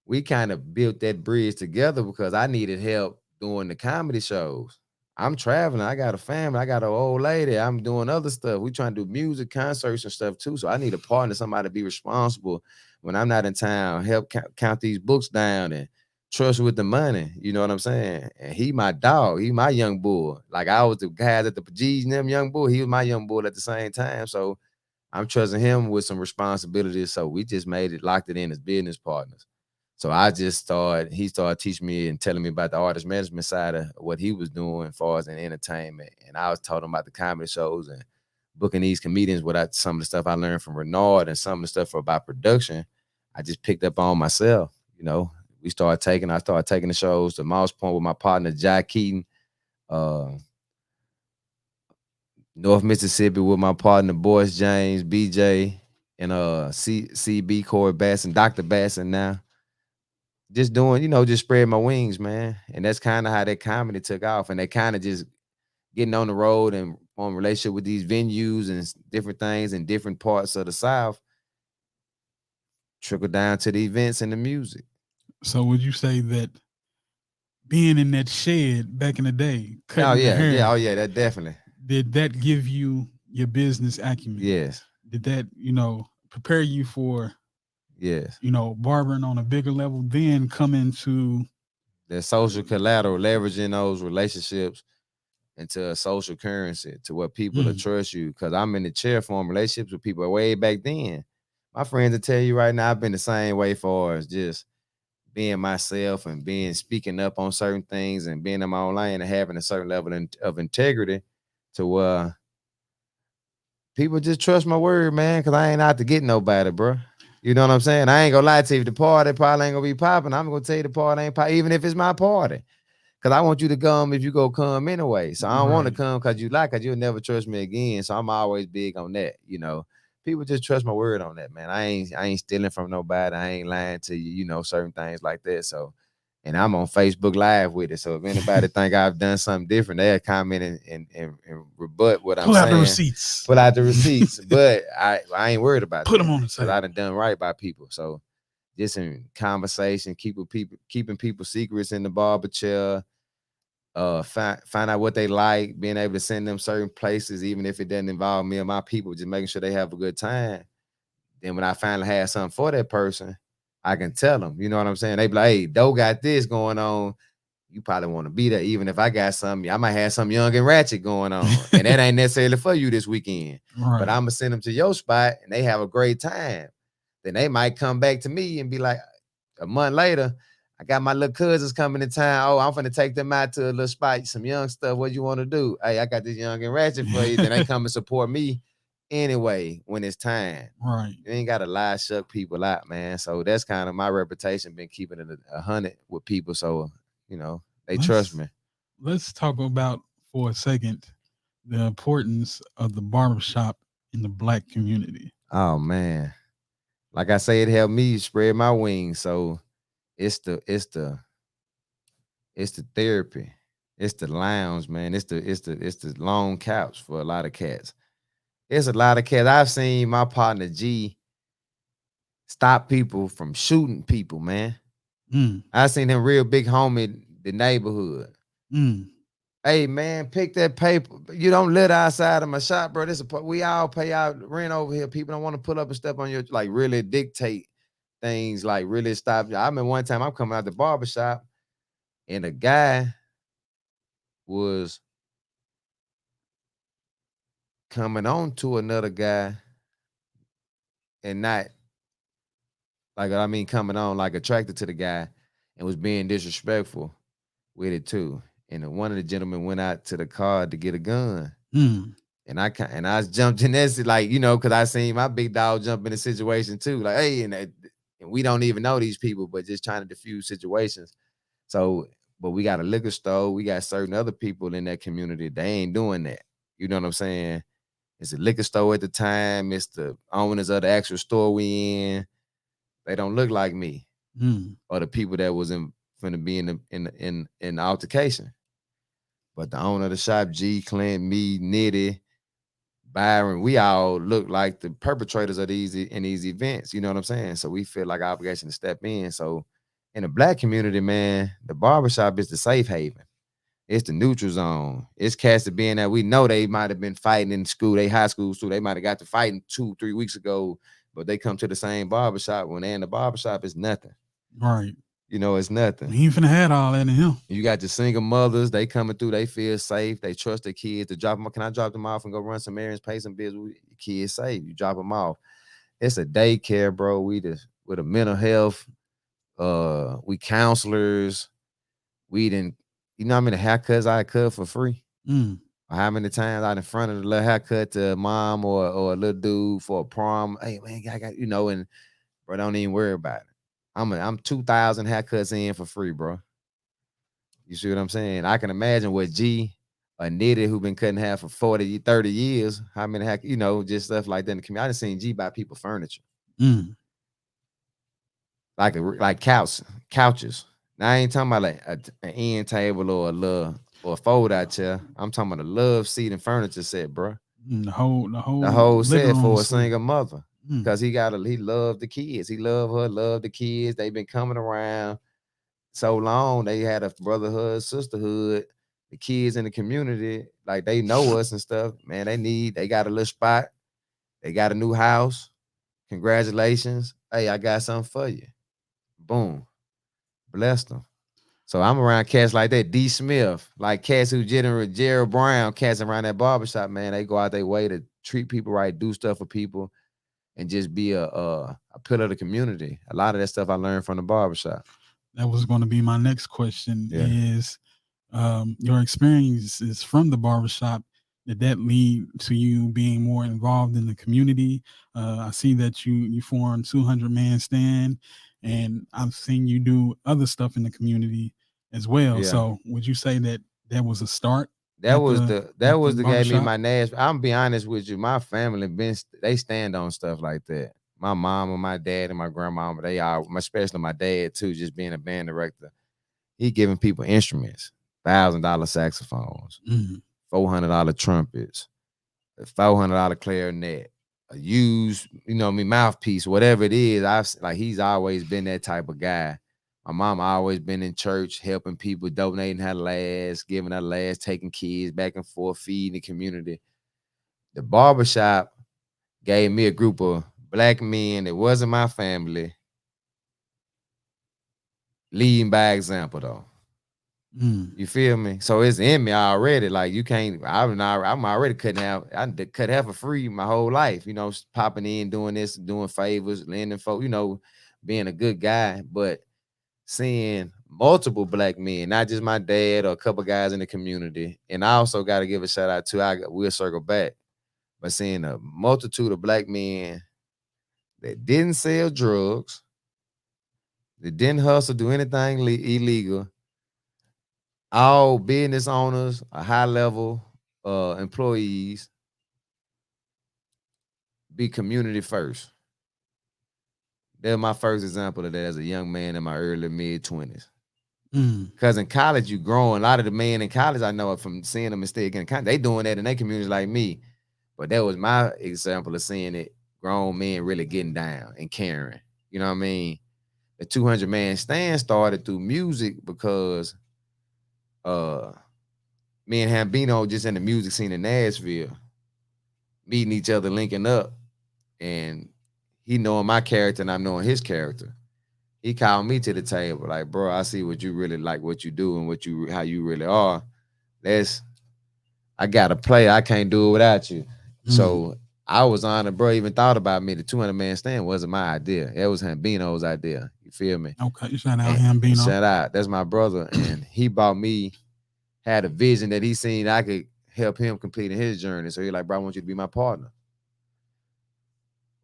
We kind of built that bridge together because I needed help doing the comedy shows. I'm traveling. I got a family. I got an old lady. I'm doing other stuff. We trying to do music, concerts, and stuff too. So I need a partner, somebody to be responsible when I'm not in town. Help count these books down and trust with the money. You know what I'm saying? And he my dog. He my young bull. Like I was the guys at the G's and them young bull. He was my young bull at the same time. So I'm trusting him with some responsibilities. So we just made it, locked it in as business partners. So he started teaching me and telling me about the artist management side of what he was doing as far as in entertainment. And I was told him about the comedy shows and booking these comedians without some of the stuff I learned from Renard and some of the stuff about production. I just picked up on myself, you know. I started taking the shows to Mouse Point with my partner, Jack Keaton, uh, North Mississippi with my partner, Boyce James, BJ, and CB Corey Bass and Dr. Basson now just doing, just spread my wings, man. And that's kind of how that comedy took off. And they kind of just getting on the road and on relationship with these venues and different things in different parts of the South trickle down to the events and the music. So would you say that being in that shed back in the day, Oh cutting the yeah, yeah, oh hair, yeah, that definitely. did that give you your business acumen? Yes, Did that, prepare you for, yes. barbering on a bigger level, then come into That social collateral, leveraging those relationships into a social currency to where people will mm, trust you. Cause I'm in the chair form relationships with people way back then. My friends will tell you right now, I've been the same way for as just being myself and being speaking up on certain things and being in my own lane and having a certain level of integrity to where people just trust my word, man, because I ain't out to get nobody, bro. You know what I'm saying? I ain't gonna lie to you. The party probably ain't gonna be popping. I'm gonna tell you the party ain't popping, even if it's my party. Cause I want you to come if you go come anyway. So I don't want to right. come because you like, cause you'll never trust me again. So I'm always big on that. People just trust my word on that, man. I ain't stealing from nobody. I ain't lying to you, certain things like that. So and I'm on Facebook Live with it. So if anybody think I've done something different, they'll comment and rebut what I'm Pull out the saying. receipts. Pull out the receipts. But I ain't worried about Put them that on the because I table. done right by people. So just in conversation, keeping people secrets in the barber chair, find out what they like, being able to send them certain places, even if it doesn't involve me or my people, just making sure they have a good time. Then when I finally have something for that person, I can tell them. You know what I'm saying? They be like, "Hey, Doe got this going on. You probably want to be there, even if I got something. I might have something young and ratchet going on, and that ain't necessarily for you this weekend. But Right. I'm gonna send them to your spot, and they have a great time. Then they might come back to me and be like, a month later, I got my little cousins coming to town. Oh, I'm finna take them out to a little spot, some young stuff. What you want to do? Hey, I got this young and ratchet for you. Then they come and support me anyway when it's time. Right. You ain't gotta lie, shuck people out, man. So that's kind of my reputation. Been keeping it 100 with people, so they trust Let's me. let's talk about for a second the importance of the barbershop in the black community. Oh man, like I say, it helped me spread my wings. So it's the it's the it's the therapy, it's the lounge, man. It's the long couch for a lot of cats. It's a lot of cats. I've seen my partner G stop people from shooting people, man. Mm, I seen him real big homie the neighborhood. mm, Hey man, pick that paper. You don't live outside of my shop, bro. We all pay out rent over here. People don't want to pull up and step on your like really dictate things, like really stop you. I remember one time I'm coming out the barber shop and a guy was coming on to another guy and not like I mean coming on like attracted to the guy and was being disrespectful with it too. And then one of the gentlemen went out to the car to get a gun. mm, And I jumped in this like because I seen my big dog jump in a situation too. Like hey, and we don't even know these people, but just trying to diffuse situations. So, but we got a liquor store. We got certain other people in that community. They ain't doing that. You know what I'm saying? It's a liquor store at the time. It's the owners of the actual store we in. They don't look like me mm, or the people that was finna be in the altercation. But the owner of the shop, G, Clint, me, Nitty, Byron, we all look like the perpetrators of these events. You know what I'm saying? So we feel like obligation to step in. So in the black community, man, the barbershop is the safe haven. It's the neutral zone. It's cast to being that we know they might have been fighting in school, they high school, so they might have got to fighting 2-3 weeks ago, but they come to the same barbershop. When they're in the barbershop, it's nothing. right. It's nothing. We ain't finna have all that in him. You got your single mothers, they coming through, they feel safe, they trust their kids to drop them. Can I drop them off and go run some errands, pay some bills? Your kids safe. You drop them off. It's a daycare, bro. With a mental health, we counselors, we didn't, how many haircuts I cut for free? Mm, Or how many times I in front of the little haircut to a mom or a little dude for a prom? Hey man, I got and bro, don't even worry about it. I'm 2,000 haircuts in for free, bro. You see what I'm saying? I can imagine what G, a knitted who been cutting hair for 40, 30 years, how many just stuff like that in the community. I done seen G buy people furniture. mm. Like couches. Now I ain't talking about like an end table or a little or a fold out chair. I'm talking about a love seat and furniture set, bro. The The whole whole living set room for a suite. single mother. Mm, Cause he loved the kids. He loved her, loved the kids. They been coming around so long. They had a brotherhood, sisterhood. The kids in the community, like they know us and stuff. Man, they got a little spot. They got a new house. Congratulations. Hey, I got something for you. Boom. Bless them. So I'm around cats like that. D. Smith, like cats who generate Gerald Brown, cats around that barbershop, man. They go out their way to treat people right, do stuff for people, and just be a pillar of the community. A lot of that stuff I learned from the barbershop. that was going to be my next question. Yeah. Is your experiences from the barbershop, did that lead to you being more involved in the community? I see that you formed 200 Man Stand, and I've seen you do other stuff in the community as well. Yeah. So would you say that that was a start That was at the the gave me barbershop? my Nash. I'm be honest with you. My family they stand on stuff like that. My mom and my dad and my grandma, they are, especially my dad too, just being a band director. He giving people instruments, $1,000 saxophones, Mm, $400 trumpets, a $400 clarinet, a used, mouthpiece, whatever it is. He's always been that type of guy. My mom always been in church, helping people, donating her last, giving her last, taking kids back and forth, feeding the community. The barbershop gave me a group of black men that wasn't my family, leading by example though. mm, You feel me? So it's in me already. Like you can't. I'm already cutting half. I cut half for free my whole life. Popping in, doing this, doing favors, lending folk. Being a good guy. But seeing multiple black men, not just my dad or a couple guys in the community, and I also got to give a shout out to. We'll circle back. but seeing a multitude of black men that didn't sell drugs, that didn't hustle, do anything illegal, all business owners, a high level employees, be community first. That's my first example of that as a young man in my early mid 20s. Mm. Cause in college you growing. A lot of the men in college I know from seeing them instead getting content, they doing that in their communities like me. But that was my example of seeing it grown men really getting down and caring. You know what I mean? The 200 man stand started through music because uh me and Hambino just in the music scene in Nashville, meeting each other, linking up, and he knowing my character and I'm knowing his character. He called me to the table, like, bro, I see what you really like, what you do, and what you how you really are. Let's I gotta play. I can't do it without you. Mm. So I was honored, bro. Even thought about me. The 200 man stand wasn't my idea. It was Hambino's idea. You feel me? Okay, shout out And him, Bino. shout out, that's my brother. And he bought me, had a vision that he seen I could help him complete in his journey. So he like, bro, I want you to be my partner.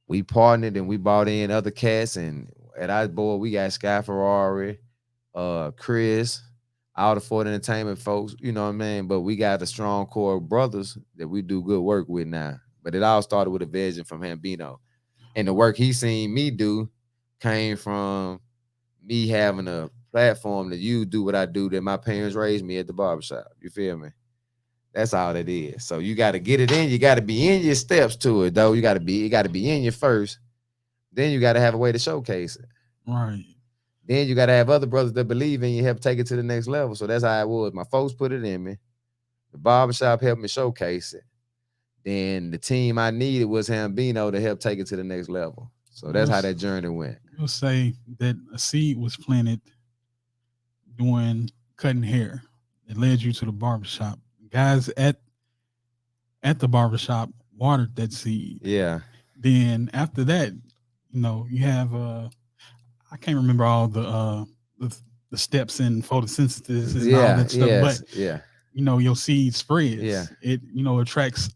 We partnered and we bought in other cats. And at our board, we got Sky Ferrari, Chris, all the Ford Entertainment folks, you know what I mean? But we got a strong core of brothers that we do good work with now. But it all started with a vision from Hambino. And the work he seen me do came from me having a platform that you do what I do that my parents raised me at the barbershop. You feel me? That's all it is. So you got to get it in. You got to be in your steps to it, though. You got to be in your first. Then you got to have a way to showcase it. Right. Then you got to have other brothers that believe in you, help take it to the next level. So that's how it was. My folks put it in me. The barbershop helped me showcase it. Then the team I needed was Hambino to help take it to the next level. So that's We'll, how that journey went. we'll say that a seed was planted doing cutting hair. It led you to the barbershop. Guys at the barbershop watered that seed. Yeah. Then after that, you have I can't remember all the steps in photosynthesis and all Yeah. that stuff, but Yes. Yeah. your seed Yeah. spreads. It attracts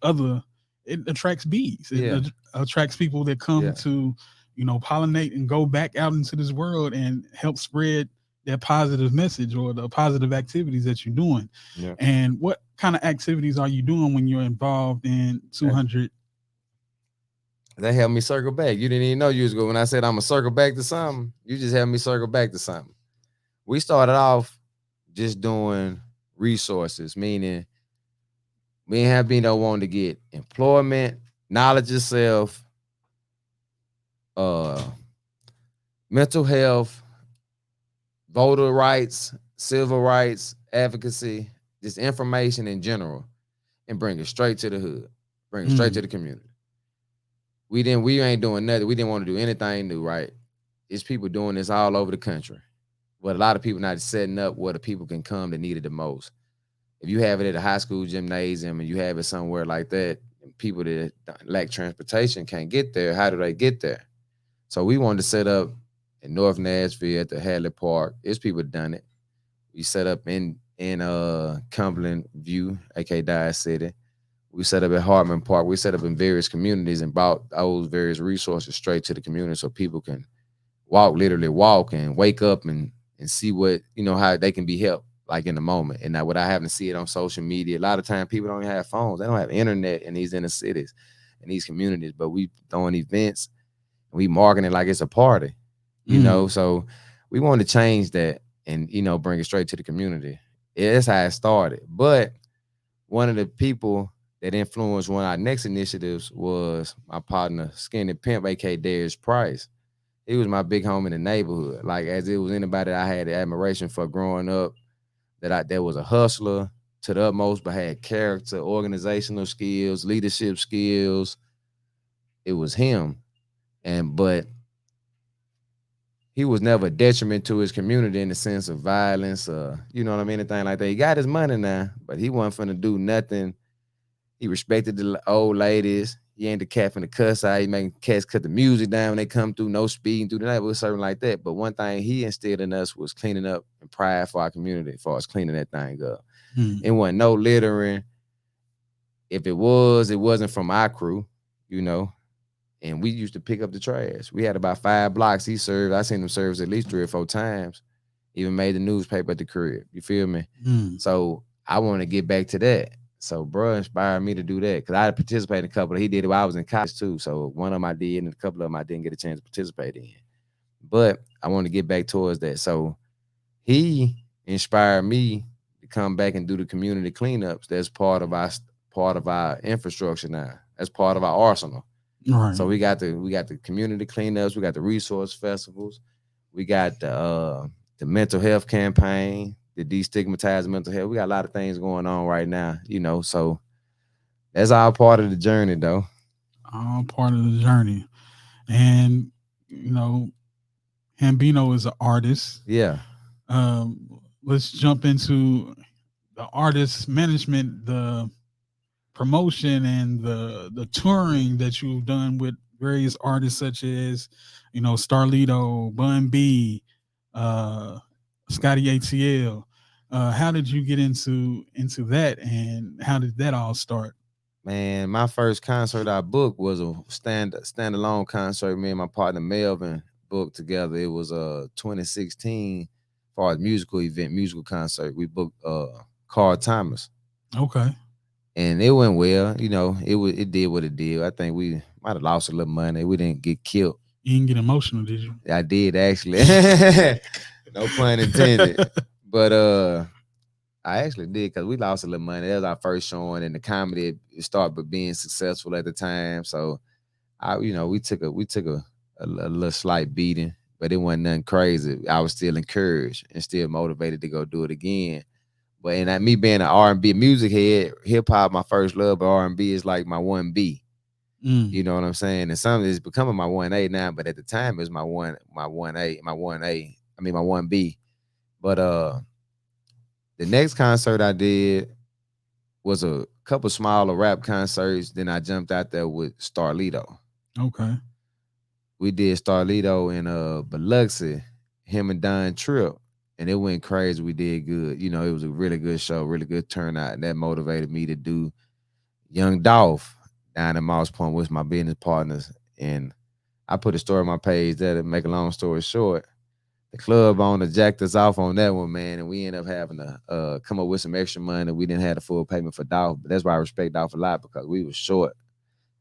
it attracts bees. It Yeah. attracts people that come Yeah. to pollinate and go back out into this world and help spread that positive message or the positive activities that you're doing. Yeah. And what kind of activities are you doing when you're involved in That, 200? that helped me circle back. You didn't even know you was going. When I said I'm gonna circle back to something, you just helped me circle back to something. We started off just doing resources, meaning me and Hambino wanted to get employment, knowledge of self, uh, mental health, voter rights, civil rights, advocacy, just information in general, and bring it straight to the hood, bring it straight to Mm, the community. We ain't doing nothing. We didn't want to do anything new, right? It's people doing this all over the country. But a lot of people not setting up where the people can come that need it the most. If you have it at a high school gymnasium and you have it somewhere like that, and people that lack transportation can't get there, how do they get there? So we wanted to set up in North Nashville at the Hadley Park. There's people done it. We set up in Cumberland View, aka Dye City. We set up at Hartman Park. We set up in various communities and brought those various resources straight to the community so people can literally walk and wake up and see what, how they can be helped like in the moment. And now without having to see it on social media, a lot of time people don't have phones. They don't have internet in these inner cities, in these communities, but we throwing events and we marketing it like it's a party, mm, So we want to change that and, bring it straight to the community. Yeah, that's how it started. But one of the people that influenced one of our next initiatives was my partner, Skinny Pimp, aka Darius Price. He was my big home in the neighborhood. Like as it was anybody that I had admiration for growing up, that was a hustler to the utmost, but had character, organizational skills, leadership skills. It was him. But he was never a detriment to his community in the sense of violence or, you know what I mean, anything like that. He got his money now, but he wasn't finna do nothing. He respected the old ladies. He ain't the cat from the cuss out. He making cats cut the music down when they come through, no speeding through the night. It was something like that. But one thing he instilled in us was cleaning up and pride for our community as far as cleaning that thing up. mm. It wasn't no littering. If it was, it wasn't from our crew, you know. And we used to pick up the trash. We had about 5 blocks he served. I seen him serve at least 3 or 4 times. Even made the newspaper at the crib. You feel me? Mm. So I want to get back to that. So bro inspired me to do that because I participated in a couple. He did it while I was in college too. So one of them I did, and a couple of them I didn't get a chance to participate in. But I want to get back towards that. So he inspired me to come back and do the community cleanups. That's part of our infrastructure now. That's part of our arsenal. So Right. we got the community cleanups, we got the resource festivals, we got the mental health campaign, the destigmatize mental health. We got a lot of things going on right now, So that's all part of the journey, though. All part of the journey. And, you know, Hambino is an artist. Yeah, Um, let's jump into the artist management, the promotion, and the touring that you've done with various artists such as, Starlito, Bun B, uh, Scotty ATL. How did you get into that, and how did that all start? man. My first concert I booked was a standalone concert. Me and my partner Melvin booked together. It was 2016 for our musical event, musical concert. We booked Carl Thomas. Okay, And it went well. It did what it did. I think we might have lost a little money. We didn't get killed. you didn't get emotional, did you? I did actually. No pun intended. But I actually did because we lost a little money. That was our first showing, and the comedy it started but being successful at the time. So we took a little slight beating, but it wasn't nothing crazy. I was still encouraged and still motivated to go do it again. But me being an R&B music head, hip hop my first love, but R&B is like my 1B. Mm, You know what I'm saying? And some of it's becoming my 1A now, but at the time it was my 1B. But the next concert I did was a couple smaller rap concerts. Then I jumped out there with Starlito. okay. We did Starlito in Biloxi, him and Don Tripp. And it went crazy. We did good. It was a really good show, really good turnout. And that motivated me to do Young Dolph down in Moss Point with my business partners. And I put a story on my page there to make a long story short. The club owner jacked us off on that one, man, and we ended up having to come up with some extra money. We didn't have the full payment for Dolph, but that's why I respect Dolph a lot because we was short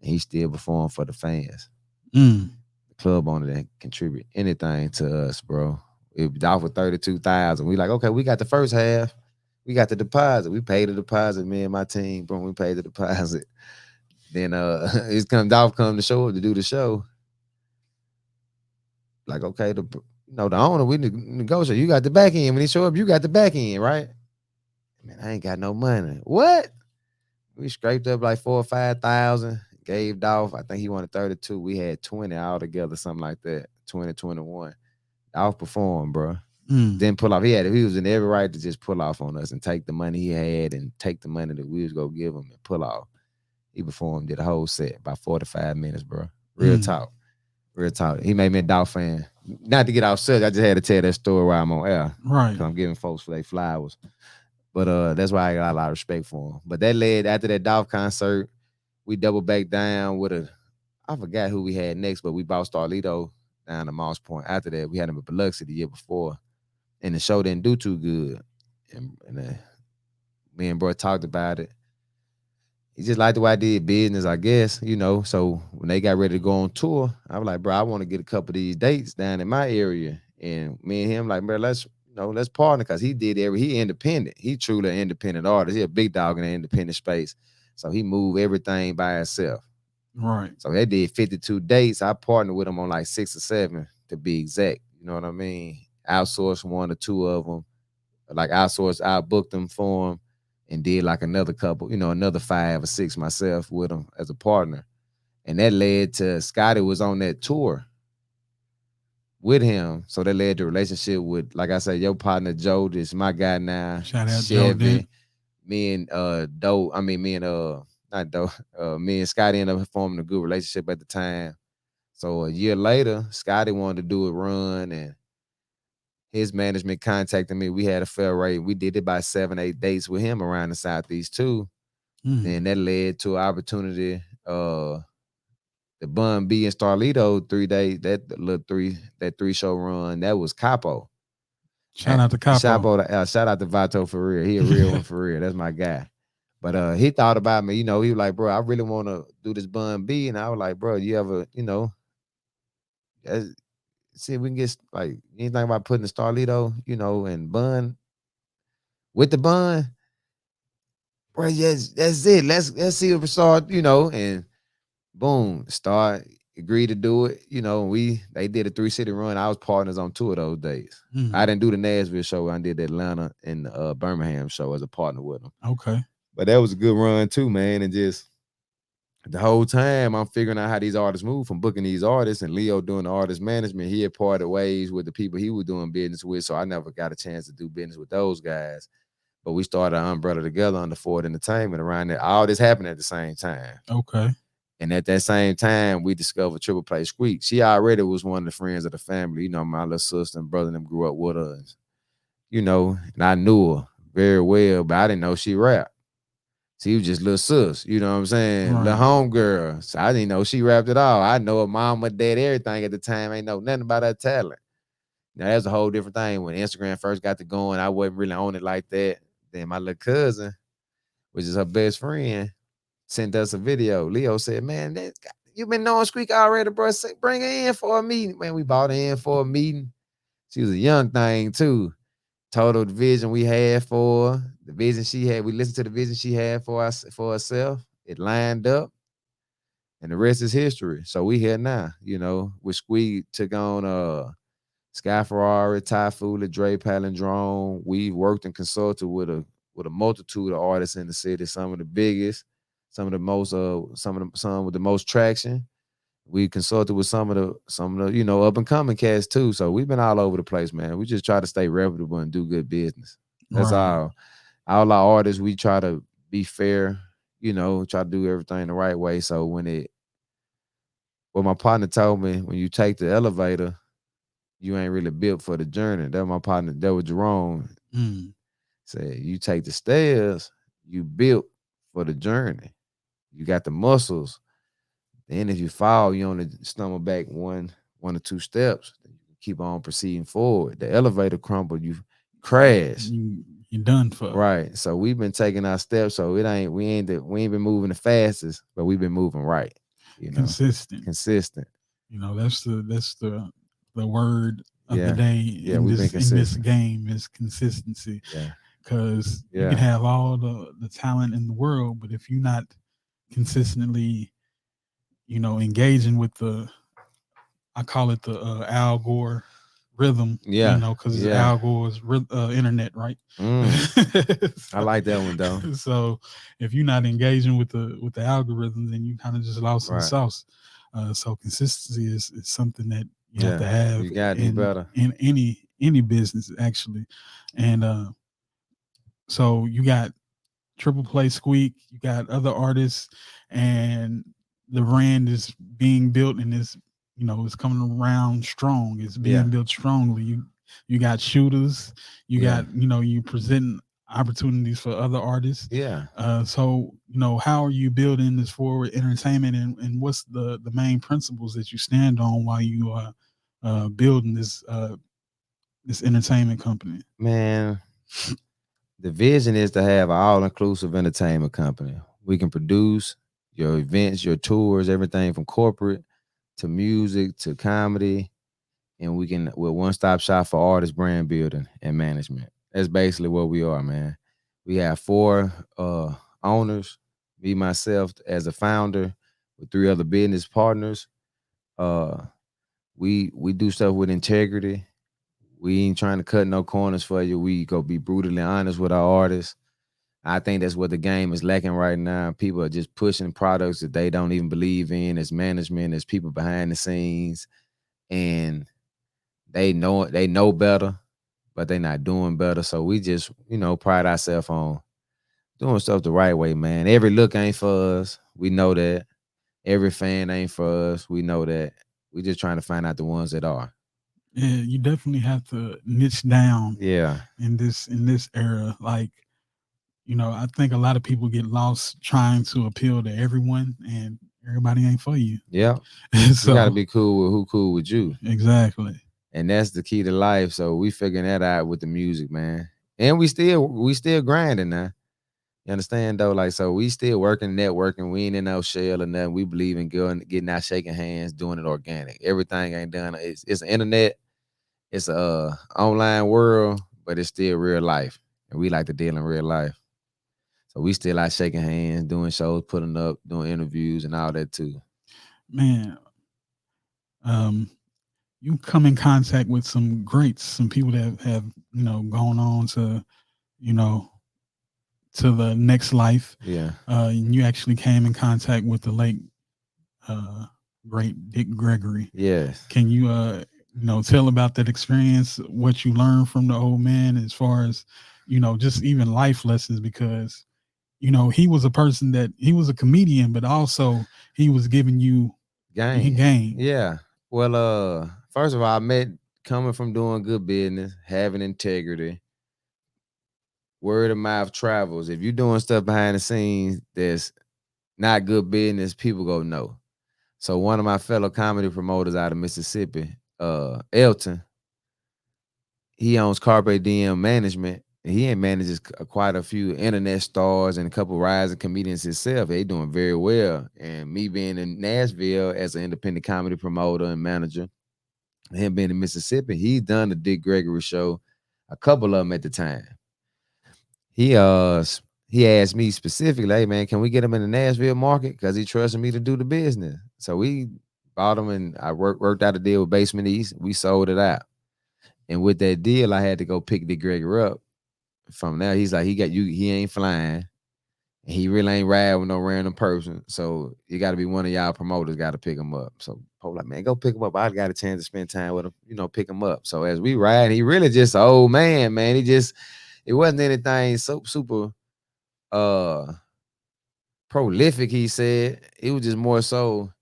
and he still performed for the fans. Mm, The club owner didn't contribute anything to us, bro. If Dolph was 32,000, we like, okay, we got the first half. We got the deposit. We paid the deposit, me and my team, bro. We paid the deposit. Then it's come Dolph come to show up to do the show. Like, okay, the owner, we negotiate. You got the back end. When he show up, you got the back end, right? Man, I ain't got no money. What? We scraped up like 4 or 5 thousand, gave Dolph. I think he wanted 32. We had 20 all together, something like that. 20, 21. Dolph performed, bro. mm, Didn't pull off. He was in every right to just pull off on us and take the money he had and take the money that we was gonna give him and pull off. He performed, did a whole set, about 45 minutes, bro. Real mm. talk. Real talk. He made me a Dolph fan. Not to get off subject, I just had to tell that story while I'm on air. Right. Cause I'm giving folks for their flowers. But that's why I got a lot of respect for him. But that led after that Dolph concert, we doubled back down with I forgot who we had next, but we bought Starlito down to Moss Point. After that, we had him at Biloxi the year before. And the show didn't do too good. And me and bro talked about it. He just liked the way I did business, I guess. So when they got ready to go on tour, I was like, bro, I want to get a couple of these dates down in my area. And me and him, like, bro, let's partner because he independent. He truly an independent artist. He a big dog in the independent space. So he moved everything by himself. Right. So they did 52 dates. I partnered with him on like 6 or 7 to be exact. You know what I mean? Outsourced 1 or 2 of them. Like outsourced, I booked them for him and did like another couple, another 5 or 6 myself with him as a partner. And that led to Scotty was on that tour with him. So that led to a relationship with, like I said, your partner Joe, this my guy now, Shout out Joe Chevy. Dent. Me and Doe, I mean me and not Doe, me and Scotty ended up forming a good relationship at the time. So a year later, Scotty wanted to do a run and his management contacted me. We had a fair rate. We did it by 7, 8 dates with him around the Southeast too. Mm. Then that led to an opportunity. The Bun B and Starlito 3 days, that 3 show run, that was Capo. Shout out to Capo. Shout out to Vato for real. He a real one for real. That's my guy. But he thought about me, he was like, bro, I really want to do this Bun B. And I was like, bro, you ever, see if we can get like anything about putting the Starlito, and Bun with the Bun. Bro, yes, that's it. Let's see if we start, and boom, start agreed to do it. They did a 3 city run. I was partners on 2 of those days. I Mm. didn't do the Nashville show. I did the Atlanta and Birmingham show as a partner with them. Okay. But that was a good run too, man. And just the whole time I'm figuring out how these artists move from booking these artists and Leo doing the artist management. He had parted ways with the people he was doing business with. So I never got a chance to do business with those guys. But we started an umbrella together under Ford Entertainment around that. All this happened at the same time. Okay. And at that same time, we discovered Triple Play Squeak. She already was one of the friends of the family. My little sister and brother and them grew up with her. And I knew her very well, but I didn't know she rapped. She was just little sis, you know what I'm saying? Little Right. homegirl. So I didn't know she rapped at all. I know her mama, dad, everything at the time. Ain't know nothing about her talent. Now that's a whole different thing. When Instagram first got to going, I wasn't really on it like that. Then my little cousin, which is her best friend, sent us a video. Leo said, "Man, you been knowing Squeak already, bro. Bring her in for a meeting." Man, we bought her in for a meeting. She was a young thing too. Told her the vision we had for her, the vision she had. We listened to the vision she had for us for herself. It lined up, and the rest is history. So we here now. With Squeak took on Sky Ferrari, Ty Fula, Dre Palindrome. We worked and consulted with a multitude of artists in the city. Some of the biggest, some of the most, some with the most traction. We consulted with some of the up and coming cats too. So we've been all over the place, man. We just try to stay reputable and do good business. That's Right. all. All our artists, we try to be fair. Try to do everything the right way. So what my partner told me, when you take the elevator, you ain't really built for the journey. That was my partner. That was Jerome. Mm. Said you take the stairs, you built for the journey. You got the muscles. Then if you fall, you only stumble back one or two steps. You keep on proceeding forward. The elevator crumble, you crash. You done for. Right. So we've been taking our steps. So we ain't been moving the fastest, but we've been moving right. Consistent. Consistent. That's the word of the Yeah. day Yeah, in we've been this consistent. game is consistency. Yeah. Because you can Yeah. have all the talent in the world, but if you're not consistently, engaging with I call it the Al Gore rhythm, Yeah. because it's Yeah. Al Gore's internet, right? Mm. I so, like that one though. so if you're not engaging with the algorithm, then you kind of just lost in the Right. sauce. So consistency is something that you have Yeah. to have You in better. in any business actually, and so you got Triple Play Squeak, you got other artists, and the brand is being built and it's coming around strong. It's being Yeah. built strongly. You got shooters, you Yeah. got you present opportunities for other artists. Yeah. So how are you building this forward entertainment, and what's the main principles that you stand on while you are building this entertainment company? Man, the vision is to have an all-inclusive entertainment company. We can produce your events, your tours, everything from corporate to music to comedy, and we're one-stop shop for artist brand building and management. That's basically what we are, man. We have 4 owners, me myself as a founder with 3 other business partners. Uh, we do stuff with integrity. We ain't trying to cut no corners for you. We go be brutally honest with our artists. I think that's what the game is lacking right now. People are just pushing products that they don't even believe in as management, as people behind the scenes. And they know better, but they're not doing better. So we just, pride ourselves on doing stuff the right way, man. Every look ain't for us. We know that. Every fan ain't for us. We know that. We just trying to find out the ones that are. Yeah, you definitely have to niche down Yeah. in this era. Like I think a lot of people get lost trying to appeal to everyone, and everybody ain't for you. Yeah. You gotta So be cool with who cool with you. exactly. And that's the key to life. So we figuring that out with the music, man. And we still grinding now. You understand though? Like, so we still working, networking. We ain't in no shell or nothing. We believe in going, getting out, shaking hands, doing it organic. Everything ain't done. It's an internet. It's a online world, but it's still real life, and we like to deal in real life. So we still out shaking hands, doing shows, putting up, doing interviews, and all that too. Man, um, you come in contact with some greats, some people that have, gone on to, you know, to the next life. Yeah. And you actually came in contact with the late, uh, great Dick Gregory. Yes. Can you, tell about that experience, what you learned from the old man as far as, just even life lessons? Because, he was a person that he was a comedian, but also he was giving you Gang. game. Yeah. Well, first of all, I met coming from doing good business, having integrity, word of mouth travels. If you're doing stuff behind the scenes that's not good business, people go no. So one of my fellow comedy promoters out of Mississippi, Elton, he owns Carpe Diem Management. He manages quite a few internet stars and a couple rising comedians himself. They doing very well. And me being in Nashville as an independent comedy promoter and manager, him being in Mississippi, he's done the Dick Gregory show, a couple of them at the time. He he asked me specifically, "Hey man, can we get him in the Nashville market? Because he trusted me to do the business." So we bought him, and I worked out a deal with Basement East. We sold it out, and with that deal, I had to go pick the Gregor up. From there, he's like, he got you. He ain't flying. And he really ain't riding with no random person. So you got to be one of y'all promoters got to pick him up. So Pope like, man, go pick him up. I got a chance to spend time with him, pick him up. So as we ride, he really just an old man. He just, it wasn't anything so super uh prolific, he said. It was just more so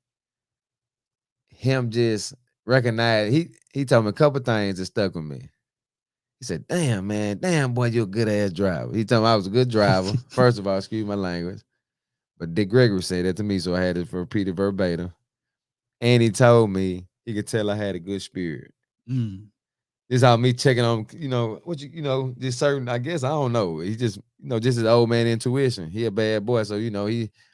him just recognize he told me a couple things that stuck with me. He said, damn, man, damn boy, you're a good ass driver. He told me I was a good driver. First of all, excuse my language. But Dick Gregory said that to me, so I had to repeat it verbatim. And he told me he could tell I had a good spirit. Mm. This is how me checking on, what just certain, I guess, I don't know. He just, just his old man intuition. He a bad boy, so he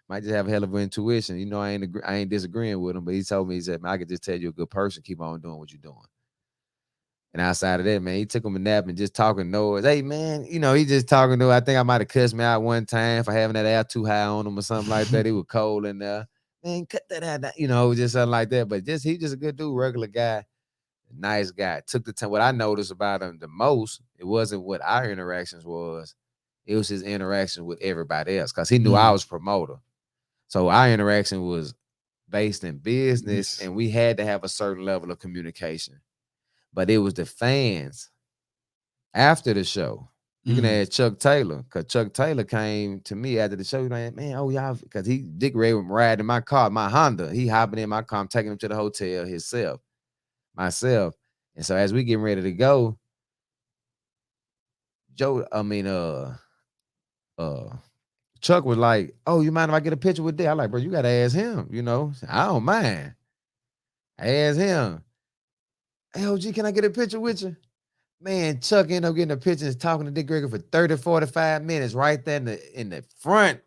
might just have a hell of an intuition. I ain't disagreeing with him, but he told me, he said, man, I could just tell you're a good person. Keep on doing what you're doing. And outside of that, man, he took him a nap and just talking noise. Hey, man, he just talking to. I think I might have cussed me out one time for having that air too high on him or something like that. He was cold in there. Man, cut that out. Just something like that. But he just a good dude, regular guy, nice guy. Took the time. What I noticed about him the most, it wasn't what our interactions was. It was his interaction with everybody else because he knew I Mm. was promoter. So our interaction was based in business, Yes. and we had to have a certain level of communication. But it was the fans after the show. You can Mm. ask Chuck Taylor, because Chuck Taylor came to me after the show. He's like, man, oh y'all, because Dick Ray was riding in my car, my Honda. He hopping in my car, I'm taking him to the hotel myself. And so as we getting ready to go, Joe, I mean, uh, Chuck was like, oh, you mind if I get a picture with Dick? I'm like, bro, you gotta ask him, I don't mind. I asked him, hey, OG, can I get a picture with you? Man, Chuck ended up getting a picture and talking to Dick Gregory for 30, 45 minutes right there in the front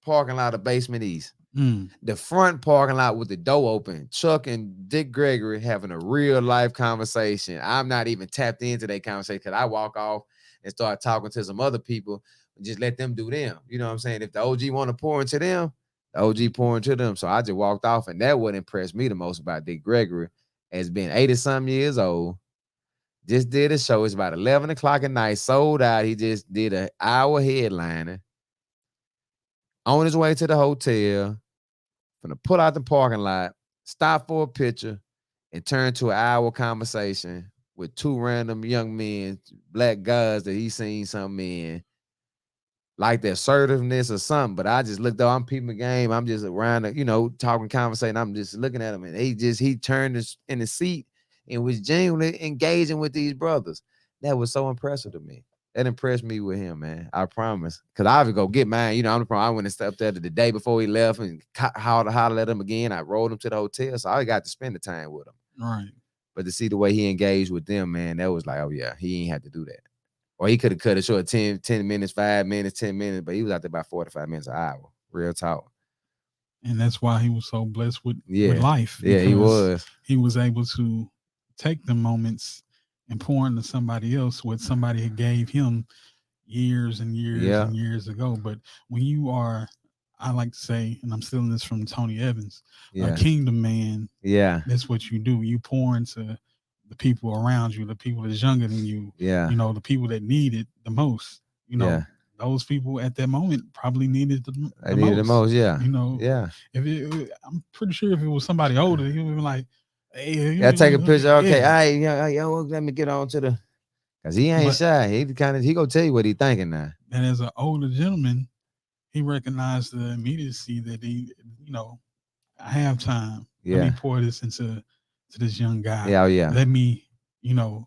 parking lot of Basement East. Mm. The front parking lot with the door open. Chuck and Dick Gregory having a real life conversation. I'm not even tapped into that conversation because I walk off and start talking to some other people and just let them do them. You know what I'm saying? If the OG want to pour into them, the OG pour into them. So I just walked off, and that what impressed me the most about Dick Gregory as being 80-some years old. Just did a show. It's about 11 o'clock at night. Sold out. He just did an hour headliner. On his way to the hotel, gonna pull out the parking lot, stop for a picture, and turn to an hour conversation with two random young men, black guys that he seen something in, like the assertiveness or something. But I just looked up, I'm peeping the game. I'm just around, talking, conversating. I'm just looking at him, and he turned in the seat and was genuinely engaging with these brothers. That was so impressive to me. that impressed me with him, man. I promise. Cause I would go get mine. You know, I'm the problem. I went and stepped there the day before he left and hollered at him again. I rolled him to the hotel, so I got to spend the time with him. Right. But to see the way he engaged with them, man, that was like, oh yeah, he ain't had to do that. Or he could have cut it short 10 minutes, 5 minutes, 10 minutes, but he was out there about 45 minutes an hour. Real talk. And that's why he was so blessed with Yeah. life, Yeah, he because was. he was able to take the moments and pour into somebody else what somebody had gave him years and years Yeah. and years ago. But when you are, I like to say, and I'm stealing this from Tony Evans, a Yeah. kingdom man, Yeah. that's what you do. You pour into the people around you, the people that's younger than you, Yeah. the people that need it the most. You know, Yeah. those people at that moment probably needed I the needed the most. most. Yeah. You know, Yeah. if I'm pretty sure if it was somebody older, he would be like, "Hey, Yeah, take a picture. Okay, yeah." all right, yeah, yeah, well, let me get on to the cause he ain't But shy. He gonna tell you what he thinking now. and as an older gentleman, he recognized the immediacy that I have time. Let me Yeah. pour this into this young guy. Yeah, oh yeah. Let me, you know,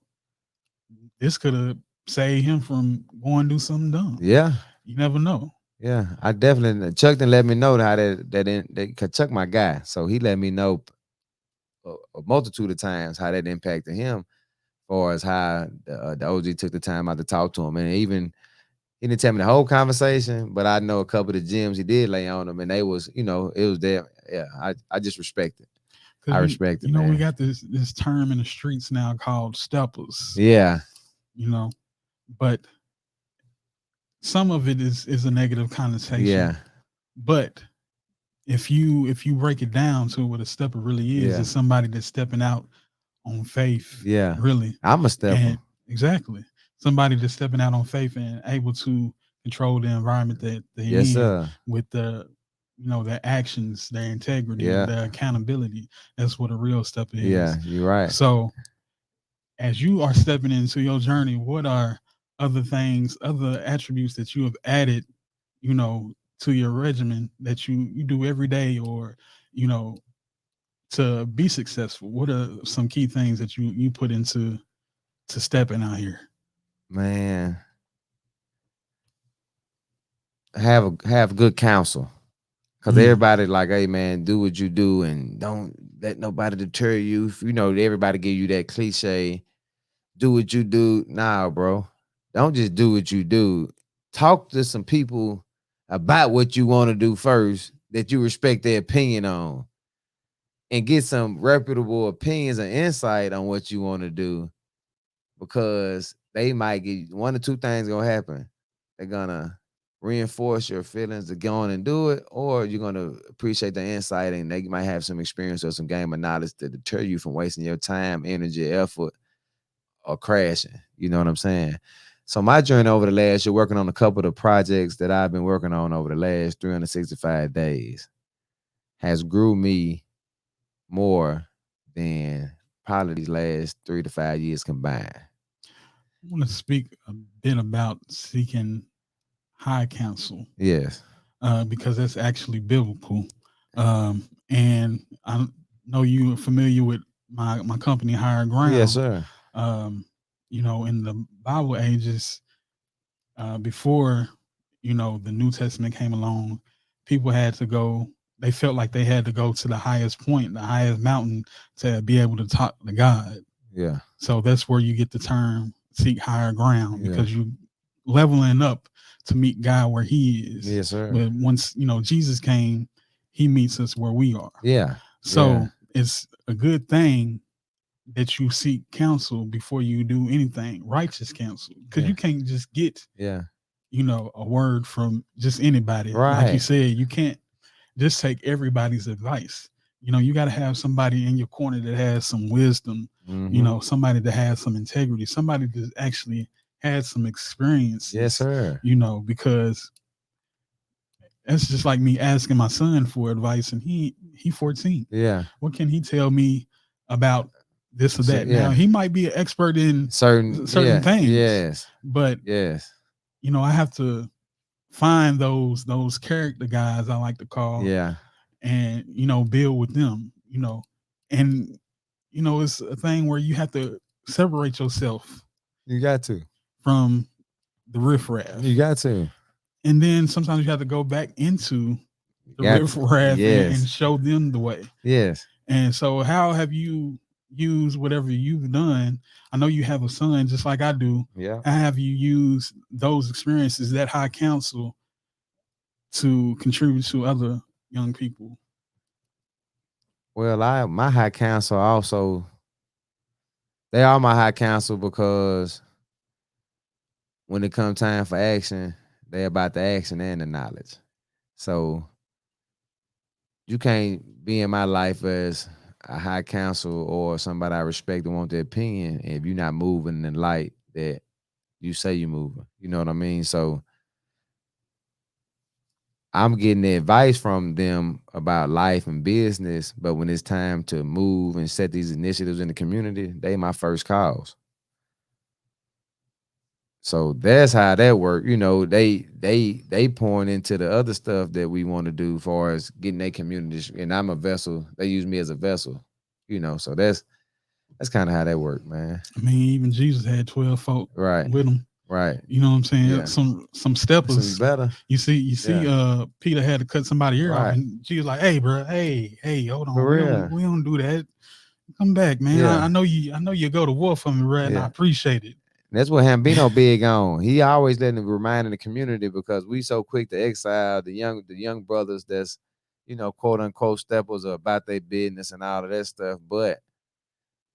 this could have saved him from going to do something dumb. Yeah. You never know. Yeah. I definitely Chuck didn't let me know how cause Chuck my guy. So he let me know a multitude of times how that impacted him, as far as how the OG took the time out to talk to him. And even he didn't tell me the whole conversation, but I know a couple of the gems he did lay on him, and they was, it was there. Yeah, I just respect it. I Because respect it, we man. got this term in the streets now called steppers. Yeah, You know, but some of it is a negative yeah, connotation. But if you break it down to what a stepper really yeah, is somebody that's stepping out on faith, yeah. really. I'm a stepper. And exactly, somebody that's stepping out on faith and able to control the environment that they're Yes, in sir. with their actions, their integrity, Yeah, their accountability. That's what a real stepper yeah. is. You're right, So as you are stepping into your journey, what are other things, other attributes that you have added, to your regimen that you do every day, or you know to be successful? What are some key things that you put into stepping out here? man. Have good counsel. Cause Mm, everybody like, hey man, do what you do and don't let nobody deter you. Everybody give you that cliche, do what you do. Nah, bro. Don't just do what you do. Talk to some people about what you want to do first that you respect their opinion on, and get some reputable opinions and insight on what you want to do, because they might get one or two things gonna happen. They're gonna reinforce your feelings to go on and do it, or you're gonna appreciate the insight and they might have some experience or some game of knowledge to deter you from wasting your time, energy, effort, or crashing. You know what I'm saying? So my journey over the last year, working on a couple of the projects that I've been working on over the last 365 days, has grew me more than probably these last 3 to 5 years combined. I want to speak a bit about seeking high counsel, Yes. because that's actually biblical. And I know you are familiar with my company, Higher Yes, Ground. sir. Um, in the Bible ages, before the New Testament came along, people had to go. They felt like they had to go to the highest point, the highest mountain, to be able to talk to God. Yeah. So that's where you get the term seek higher ground, Yeah. because you leveling up to meet God where He is. Yes, sir. But once Jesus came, He meets us where we are. Yeah. Yeah. So it's a good thing that you seek counsel before you do anything, righteous counsel, because Yeah. you can't just get Yeah. a word from just anybody. Like you Right. said, you can't just take everybody's advice. You got to have somebody in your corner that has some wisdom, Mm-hmm. somebody that has some integrity, somebody that actually has some Yes, experiences, sir. because that's just like me asking my son for advice, and he 14. Yeah. What can he tell me about this or So that? Now yeah. he might be an expert in Certain. certain Yeah. things, Yes. but Yes. I have to find those character guys, I like to call, Yeah. and build with them. And it's a thing where you have to separate yourself You got to. from the You riffraff. got to. And then sometimes you have to go back into You the got to. riffraff and Yes. show them the way. Yes. And so, how have you used whatever you've done? I know you have a son, just like I do. Yeah. How have you used those experiences, that high counsel, to contribute to other young people? Well, I my high council also they are my high council because when it comes time for action, they about the action and the knowledge. So you can't be in my life as a high counsel or somebody I respect and want their opinion if you're not moving in the light that you say you're moving. You know what I mean? So I'm getting the advice from them about life and business, but when it's time to move and set these initiatives in the community, they my first calls. So that's how that work. You know, they pouring into the other stuff that we want to do as far as getting their communities. And I'm a vessel. They use me as a vessel. You know, so that's kind of how that work, man. I mean, even Jesus had 12 folk Right, with him. right. You know what I'm saying? Yeah. Some So you steppers. better. You see, Yeah. Peter had to cut somebody ear off, Right. and Jesus like, "Hey, bro, hey, hold For on, real. we don't do that. Come back, man. Yeah. I know you go to war for me, bro, and I Yeah. appreciate it." That's what Hambino big on. He always letting it remind in the community because we so quick to exile the young brothers that's, quote unquote steppers are about their business and all of that stuff. But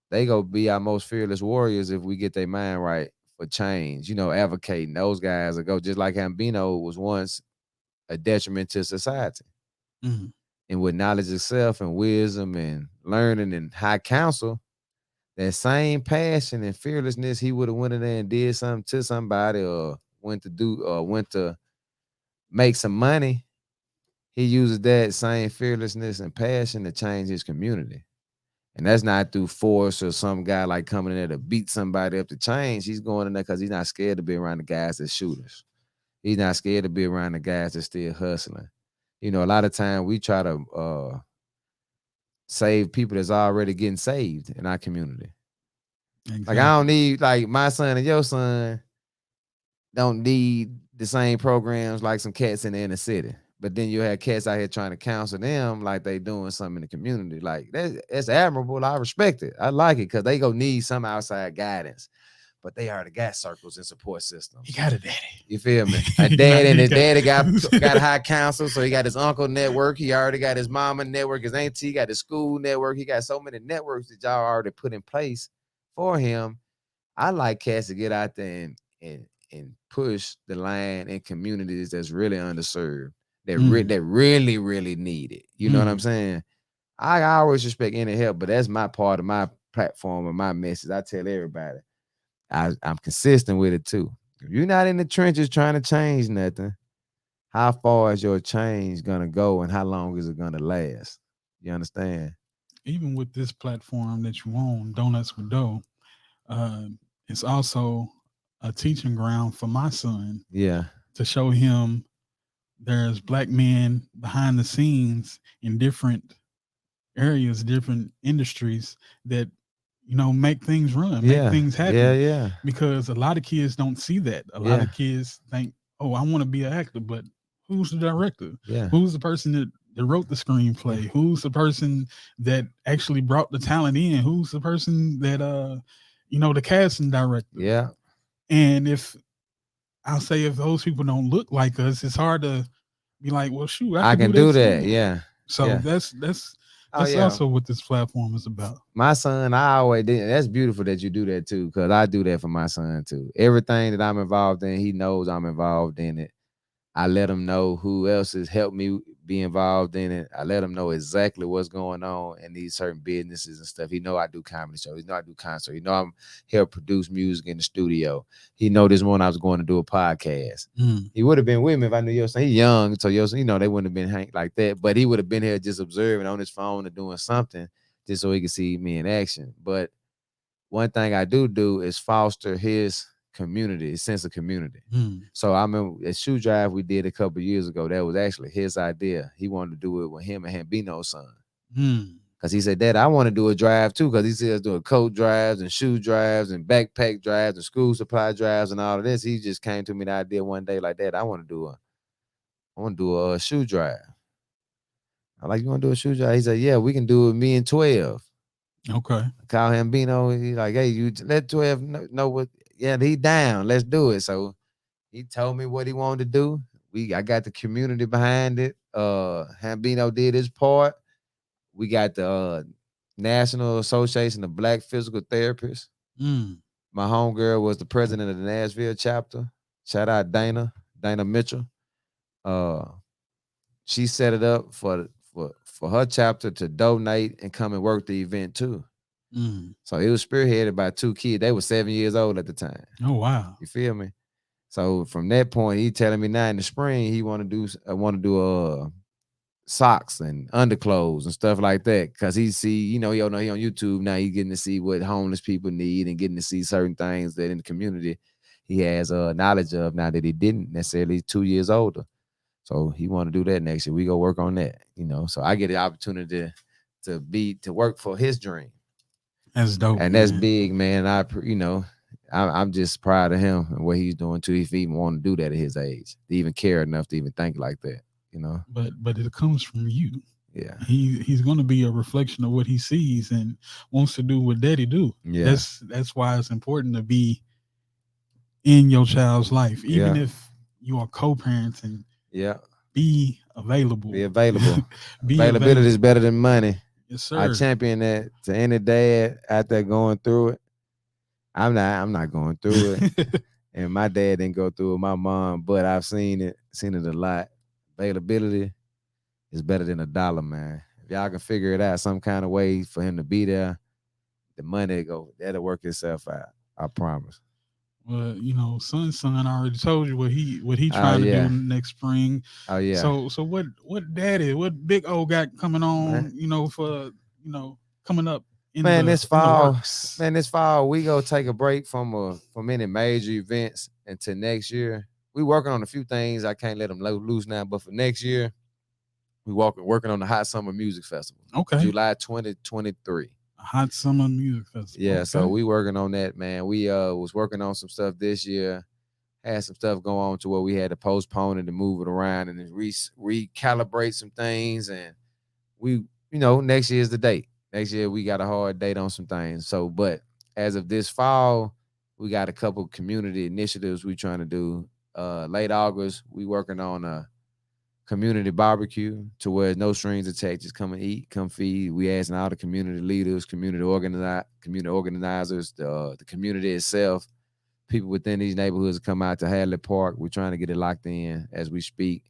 they go be our most fearless warriors if we get their mind right for change, advocating. Those guys will go just like Hambino was once a detriment to society. Mm, And with knowledge itself and wisdom and learning and high counsel, that same passion and fearlessness, he would have went in there and did something to somebody or went to make some money. He uses that same fearlessness and passion to change his community. And that's not through force or some guy like coming in there to beat somebody up to change. He's going in there because he's not scared to be around the guys that shooters. He's not scared to be around the guys that still hustling. A lot of time we try to save people that's already getting saved in our community. Like I don't exactly. need like my son and your son don't need the same programs like some cats in the inner city. But then you have cats out here trying to counsel them like they doing something in the community. Like that's admirable. I respect it. I like it because they go need some outside guidance. But they already got circles and support He systems. got a daddy. You feel me? A Nah, dad and he his got. daddy got high counsel, so he got his uncle network. He already got his mama network, his auntie got his school network. He got so many networks that y'all already put in place for him. I like cats to get out there and push the line in communities that's really underserved, Mm, that really really need it. You know what I'm mm. saying? I always respect any help, but that's my part of my platform and my message. I tell everybody, I'm consistent with it too. If you're not in the trenches trying to change nothing, how far is your change gonna go, and how long is it gonna last? You understand? Even with this platform that you own, Donuts with Dough, uh, it's also a teaching ground for my son Yeah, to show him there's black men behind the scenes in different areas, different industries that make things run, make yeah, things yeah, happen. yeah, Because a lot of kids don't see that. A lot yeah, of kids think, "Oh, I want to be an actor," but who's the director? yeah, Who's the person that wrote the yeah, screenplay? Who's the person that actually brought the talent in? Who's the person that the casting director? yeah. And I'll say if those people don't look like us, it's hard to be like, well, shoot, I I could do can that do that. too. Yeah, So yeah. Oh that's yeah. also what this platform is about. My son, I always did. That's beautiful that you do that too, because I do that for my son too. Everything that I'm involved in, he knows I'm involved in it. I let him know who else has helped me be involved in it. I let him know exactly what's going on in these certain businesses and stuff. He know I do comedy shows. He know I do concert. He know I'm help produce music in the studio. He know this morning I was going to do a podcast. Mm, He would have been with me if I knew your son. He young, so your son, they wouldn't have been hang like that. But he would have been here just observing on his phone or doing something just so he could see me in action. But one thing I do is foster his community, his sense of community. mm, So I remember a shoe drive we did a couple years ago. That was actually his idea. He wanted to do it with him and Hambino's son mm. Cause he said, Dad, I want to do a drive too. Cause he says doing coat drives and shoe drives and backpack drives and school supply drives and all of this. He just came to me the idea one day like that. I want to do a shoe drive. I like, you want to do a shoe drive? He said, yeah, we can do it. Me and 12. Okay. I call him Bino. He like, hey, you let 12 know what. Yeah, he down. Let's do it. So he told me what he wanted to do. I got the community behind it. Hambino did his part. We got the National Association of Black Physical Therapists. Mm. My homegirl was the president of the Nashville chapter. Shout out Dana Mitchell. Uh, she set it up for her chapter to donate and come and work the event too. Mm. So it was spearheaded by two kids. They were 7 years old at the time. Oh wow. You feel me? So from that point, he telling me now in the spring he want to do socks and underclothes and stuff like that. Cause he see, you know, he on YouTube now. He getting to see what homeless people need and getting to see certain things that in the community he has knowledge of now that he didn't necessarily 2 years older. So he want to do that next year. We go work on that, you know. So I get the opportunity to work for his dream, That's dope, and that's man. big, man. I'm just proud of him and what he's doing too. If he even want to do that at his age, to even care enough to even think like that, you know. But it comes from you. Yeah, He's going to be a reflection of what he sees and wants to do what daddy do. yeah, That's why it's important to be in your child's life, even yeah, if you are co-parenting. yeah. Be available. Be available. Be Availability is available. better than money. Yes, I sir. champion that to any dad out there going through it. I'm not going through it. And my dad didn't go through it, my mom, but I've seen it a lot. Availability is better than a dollar, man. If y'all can figure it out some kind of way for him to be there, the money that'll work itself out. I promise. Well, son already told you what he Oh trying to do yeah. next spring. Oh yeah. So what big O got coming Man. on, for coming up Man, in the works. this fall, we go take a break from any major events until next year. We working on a few things. I can't let them loose now, but for next year, we working on the Hot Summer Music Festival, Okay. July 2023. Hot Summer Music Festival. Yeah, so Okay. we working on that, man. We was working on some stuff this year. Had some stuff go on to where we had to postpone it and move it around and then recalibrate some things. And we, next year's the date. Next year we got a hard date on some things. So, but as of this fall, we got a couple community initiatives we trying to do. Late August, we working on a community barbecue to where no strings attached. Just come and eat, come feed. We asking all the community leaders, community organizers, the community itself, people within these neighborhoods to come out to Hadley Park. We're trying to get it locked in as we speak.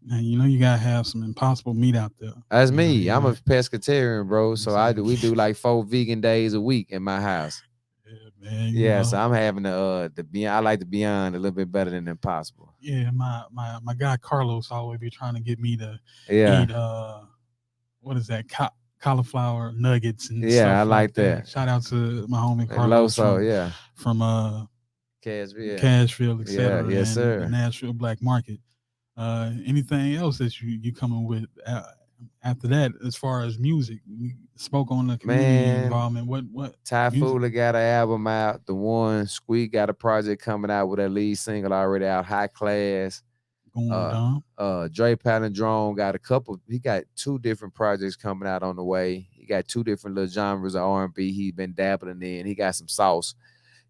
Now you gotta have some impossible meat out there. That's You know, me. you I'm a got pescatarian, bro. So some, we do like 4 vegan days a week in my house. yeah, man. Yeah, so I'm having the beyond. I like the beyond a little bit better than impossible. Yeah, my guy Carlos always be trying to get me to Yeah, eat what is that, cauliflower nuggets and yeah, I stuff like like that. that. Shout out to my homie And Carlos Loso, yeah, from Cashville. Cashville, Yeah, etc., yes, and the sir. Nashville Black Market. Anything else that you coming with after that as far as music? We spoke on the community Man, involvement. What Ty music Fula got an album out. The one Squeak got a project coming out with a lead single already out. High Class. going Uh, down? Dre Palindrome got a couple. He got two different projects coming out on the way. He got two different little genres of R&B he's been dabbling in. He got some sauce.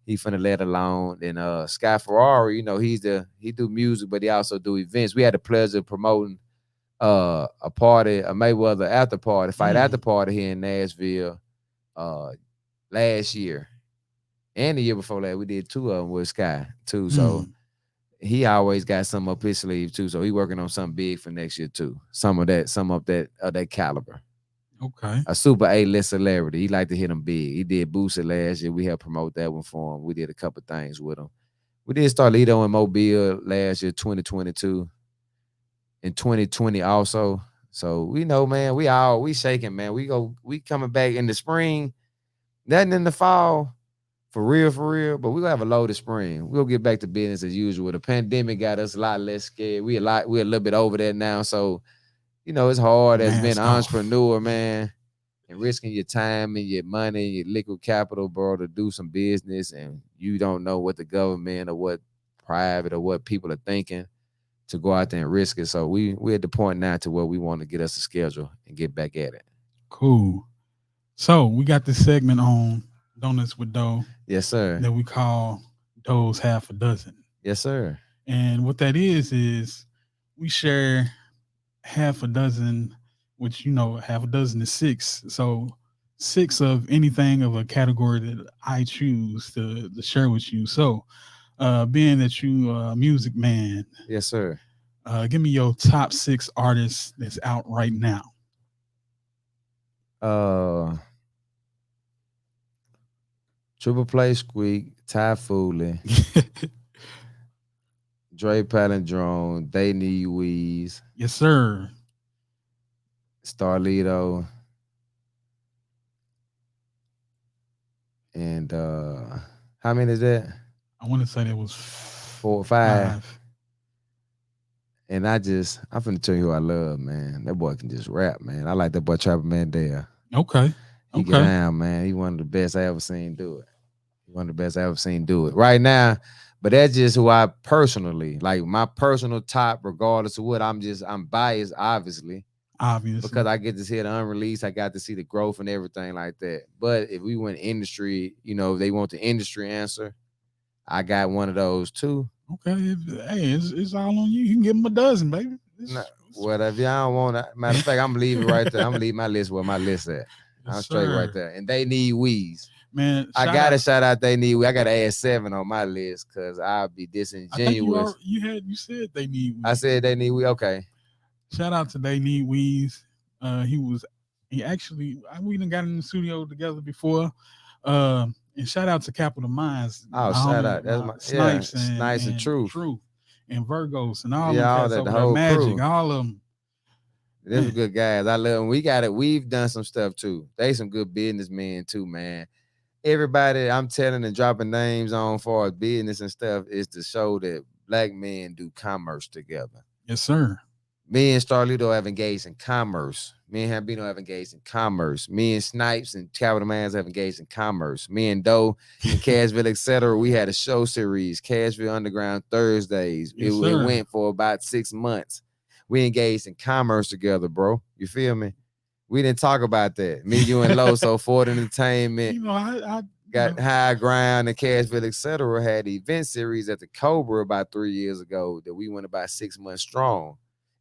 He finna let alone. And Sky Ferrari, he do music, but he also do events. We had the pleasure of promoting a party, a Mayweather after party, fight after Mm, party here in Nashville uh last year. And the year before that, we did two of them with Sky too. So mm, he always got something up his sleeve too. So he working on something big for next year too. Some of that caliber. okay. A super A-list celebrity. He like to hit them big. He did Boosie last year. We helped promote that one for him. We did a couple things with him. We did Starlito in Mobile last year, 2022. In 2020 also. So we know, man, we shaking, man. We coming back in the spring, nothing in the fall. For real. But we gonna have a loaded spring. We'll get back to business as usual. The pandemic got us a lot less scared. We're a little bit over that now. So, it's hard as being an Mask off. entrepreneur, man. and risking your time and your money, your liquid capital, bro, to do some business, and you don't know what the government or what private or what people are thinking to go out there and risk it. So we're at the point now to where we want to get us a schedule and get back at it. Cool. So we got this segment on Donuts with Dough Yes, sir. that we call Dough's Half a Dozen. Yes, sir. And what that is we share half a dozen, which half a dozen is six. So six of anything of a category that I choose to share with you. So being that you a music man, Yes, sir. give me your top six artists that's out right now. Uh, Triple Play Squeak, Ty Fooley, Dre Palindrome, They Need Weeze, Yes, sir. Starlito, and how many is that? I want to say that was 4 or 5. five. And I'm finna tell you who I love, man. That boy can just rap, man. I like that boy Trapper Mandela. Okay. He get Okay. down, man. He one of the best I ever seen do it. One of the best I ever seen do it right now. But that's just who I personally like. My personal top, regardless of what. I'm biased, obviously, Obviously. because I get to see the unreleased. I got to see the growth and everything like that. But if we went industry, they want the industry answer. I got one of those too. Okay. Hey, it's all on you. You can give them a dozen, baby. No, whatever. Y'all don't want to. Matter of fact, I'm gonna leave it right there. I'm gonna leave my list where my list at. Yes, I'm straight right sir. there. And They Need Weeze. Man, I shout gotta out. shout out They Need Weeze. I gotta add 7 on my list because I'll be I think you are. disingenuous. You said they need I weed. said They Need Weeze. Okay. Shout out to They Need Weeds. He actually we even got in the studio together before. And shout out to Capital Minds, Oh, my shout homie, out. That's my my Snipes Snipes and and Truth. Truth and Virgos and all them Yeah, all cats that, the over there. whole Magic, crew. all of them. Them some Man, good guys. I love them. We got it. We've done some stuff too. They some good businessmen too, man. Everybody I'm telling and dropping names on for our business and stuff is to show that black men do commerce together. yes, sir. Me and Starlito have engaged in commerce. Me and Hambino have engaged in commerce. Me and Snipes and Capital Mans have engaged in commerce. Me and Doe and Cashville, etc. We had a show series, Cashville Underground Thursdays. It, Yes, it sir. went for about 6 months. We engaged in commerce together, bro. You feel me? We didn't talk about that. Me, you, and Loso, Ford Entertainment, I got High Ground and Cashville, etc. had the event series at the Cobra about 3 years ago that we went about 6 months strong.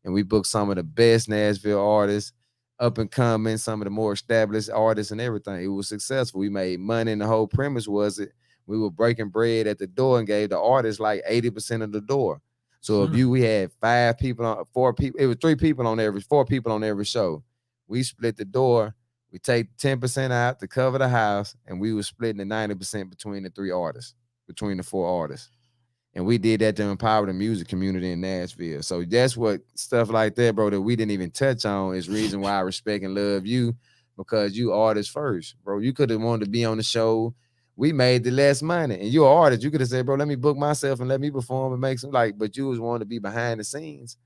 And we booked some of the best Nashville artists, up and coming, some of the more established artists and everything. It was successful. We made money, and the whole premise was it we were breaking bread at the door and gave the artists like 80% of the door. So if sir. we had 5 people on 4 people, it was 3 people on every 4 people on every show. We split the door. We take 10% out to cover the house, and we were splitting the 90% between the 3 artists, between the 4 artists. And we did that to empower the music community in Nashville. So that's what stuff like that, bro, that we didn't even touch on is reason why I respect and love you, because you artists first, bro. You could have wanted to be on the show. We made the less money, and you're an artist. You could have said, bro, let me book myself and let me perform and make some but you was wanting to be behind the scenes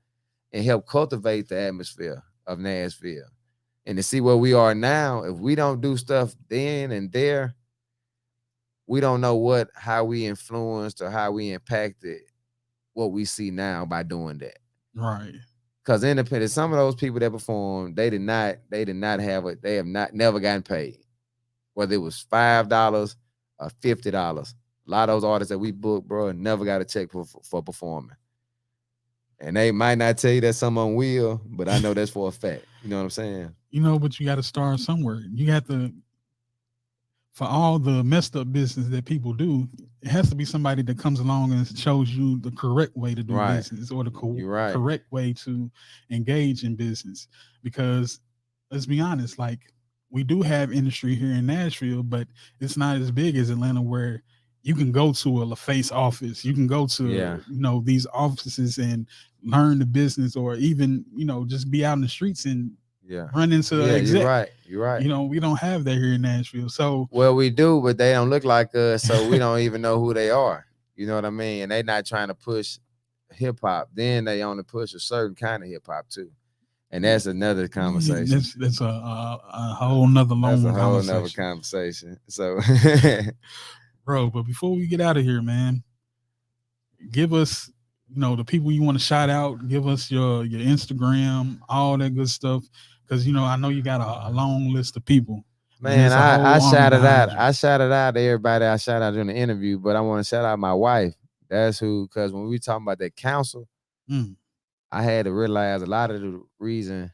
and help cultivate the atmosphere of Nashville. And to see where we are now, if we don't do stuff then and there, we don't know how we influenced or how we impacted what we see now by doing that. Right. Because independent, some of those people that performed, they did not have it, they have not never gotten paid. Whether it was $5 or $50. A lot of those artists that we booked, bro, never got a check for performing. And they might not tell you that someone will, but I know that's for a fact. You know what I'm saying? But you got to start somewhere. You have to, for all the messed up business that people do, it has to be somebody that comes along and shows you the correct way to do Right. business or the You're right. correct way to engage in business. Because let's be honest, like we do have industry here in Nashville, but it's not as big as Atlanta where you can go to a LaFace office, you can go to, Yeah. these offices and learn the business or even, just be out in the streets and Yeah. run into an Yeah, you're exec. right. You're right. We don't have that here in Nashville. So Well, we do, but they don't look like us, so we don't even know who they are. You know what I mean? And they not trying to push hip hop. Then they only push a certain kind of hip hop too. And that's another conversation. That's a whole nother That's a long whole nother conversation, conversation. So bro. But before we get out of here, man, give us, the people you want to shout out. Give us your Instagram, all that good stuff, because I know you got a long list of people. Man, man, it's a I whole army shouted out. behind you. I shouted out to everybody I shouted out during the interview, but I want to shout out my wife. That's who, because when we talking about that council, Mm, I had to realize a lot of the reason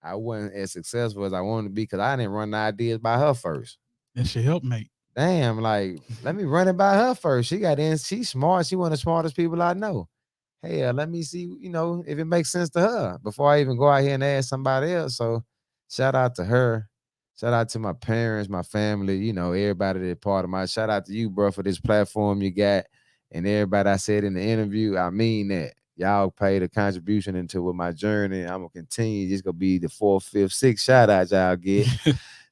I wasn't as successful as I wanted to be because I didn't run the ideas by her first. that's your helpmate. Damn, like, let me run it by her first. She got in, she's smart. She one of the smartest people I know. Hey, let me see, if it makes sense to her before I even go out here and ask somebody else. So shout out to her. Shout out to my parents, my family, everybody that's part of my shout out to you, bro, for this platform you got. And everybody I said in the interview, I mean that. Y'all paid a contribution into with my journey. I'm gonna continue. It's gonna be the fourth, fifth, sixth shout out y'all get.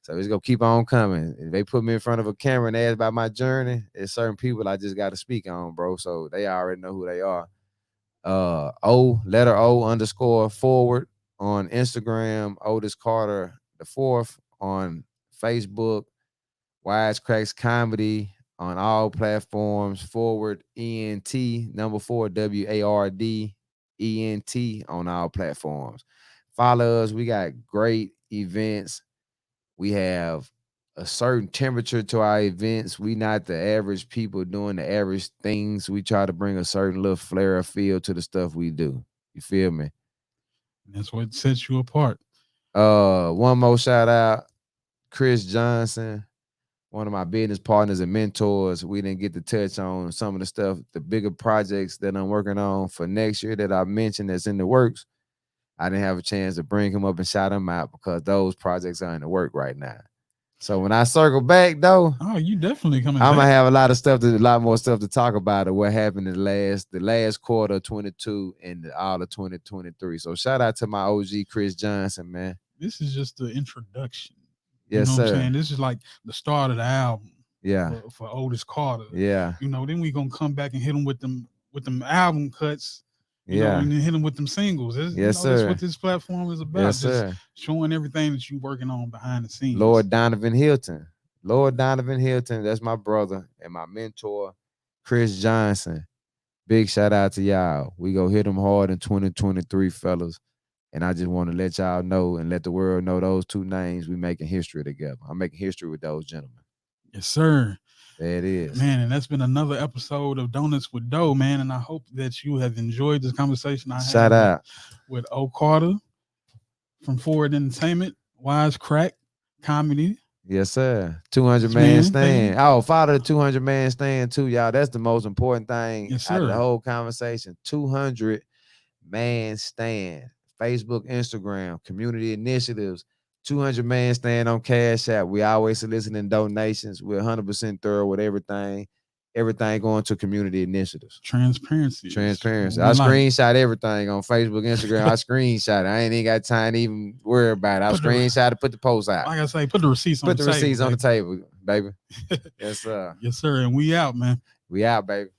So it's gonna keep on coming. If they put me in front of a camera and ask about my journey, there's certain people I just gotta speak on, bro. So they already know who they are. Letter O underscore forward on Instagram, Otis Carter the fourth on Facebook, WiseCracks Comedy on all platforms, forward ENT number 4 WARD ENT on all platforms. Follow us. We got great events. We have a certain temperature to our events. We not the average people doing the average things. We try to bring a certain little flair of feel to the stuff we do. You feel me? That's what sets you apart. One more shout out, Chris Johnson, one of my business partners and mentors. We didn't get to touch on some of the stuff, the bigger projects that I'm working on for next year that I mentioned that's in the works. I didn't have a chance to bring him up and shout him out because those projects are in the work right now. So when I circle back though, Oh, you definitely coming I'm gonna back. have a lot more stuff to talk about of what happened in the last quarter of 22 and all of 2023. So shout out to my OG Chris Johnson, man. This is just the introduction. You Yes, know what I'm sir. saying? This is like the start of the album Yeah, for Otis Carter. yeah, Then we gonna come back and hit them with them album cuts. yeah. And then hit them with them singles. Yes, That's what sir. this platform is Yes, about. Just sir. showing everything that you're working on behind the scenes. Lord Donovan Hilton. Lord Donovan Hilton, that's my brother and my mentor, Chris Johnson. Big shout out to y'all. We go hit them hard in 2023, fellas. And I just want to let y'all know and let the world know those two names, we making history together. I'm making history with those gentlemen. Yes, sir. There it is. Man, and that's been another episode of Donuts with Dough, man. And I hope that you have enjoyed this conversation I Shout had out. with O. Carter from Forward Entertainment, Wisecrack Comedy. Yes, sir. 200 Yes, man man. Thank you. stand. Oh, follow the 200 man stand too, y'all. That's the most important thing Yes, out of the sir. whole conversation. 200 man stand. Facebook, Instagram, community initiatives. 200 man stand on Cash App. We always soliciting donations. We're 100% thorough with everything. Everything going to community initiatives. Transparency is what Transparency. we I like. screenshot everything on Facebook, Instagram. I screenshot it. I ain't even got time to even worry about it. I Put the screenshot it, put the post out. like I say, put the receipts on Put the the table, receipts on the baby. table, baby. Yes, sir. Yes, sir. And we out, man. We out, baby.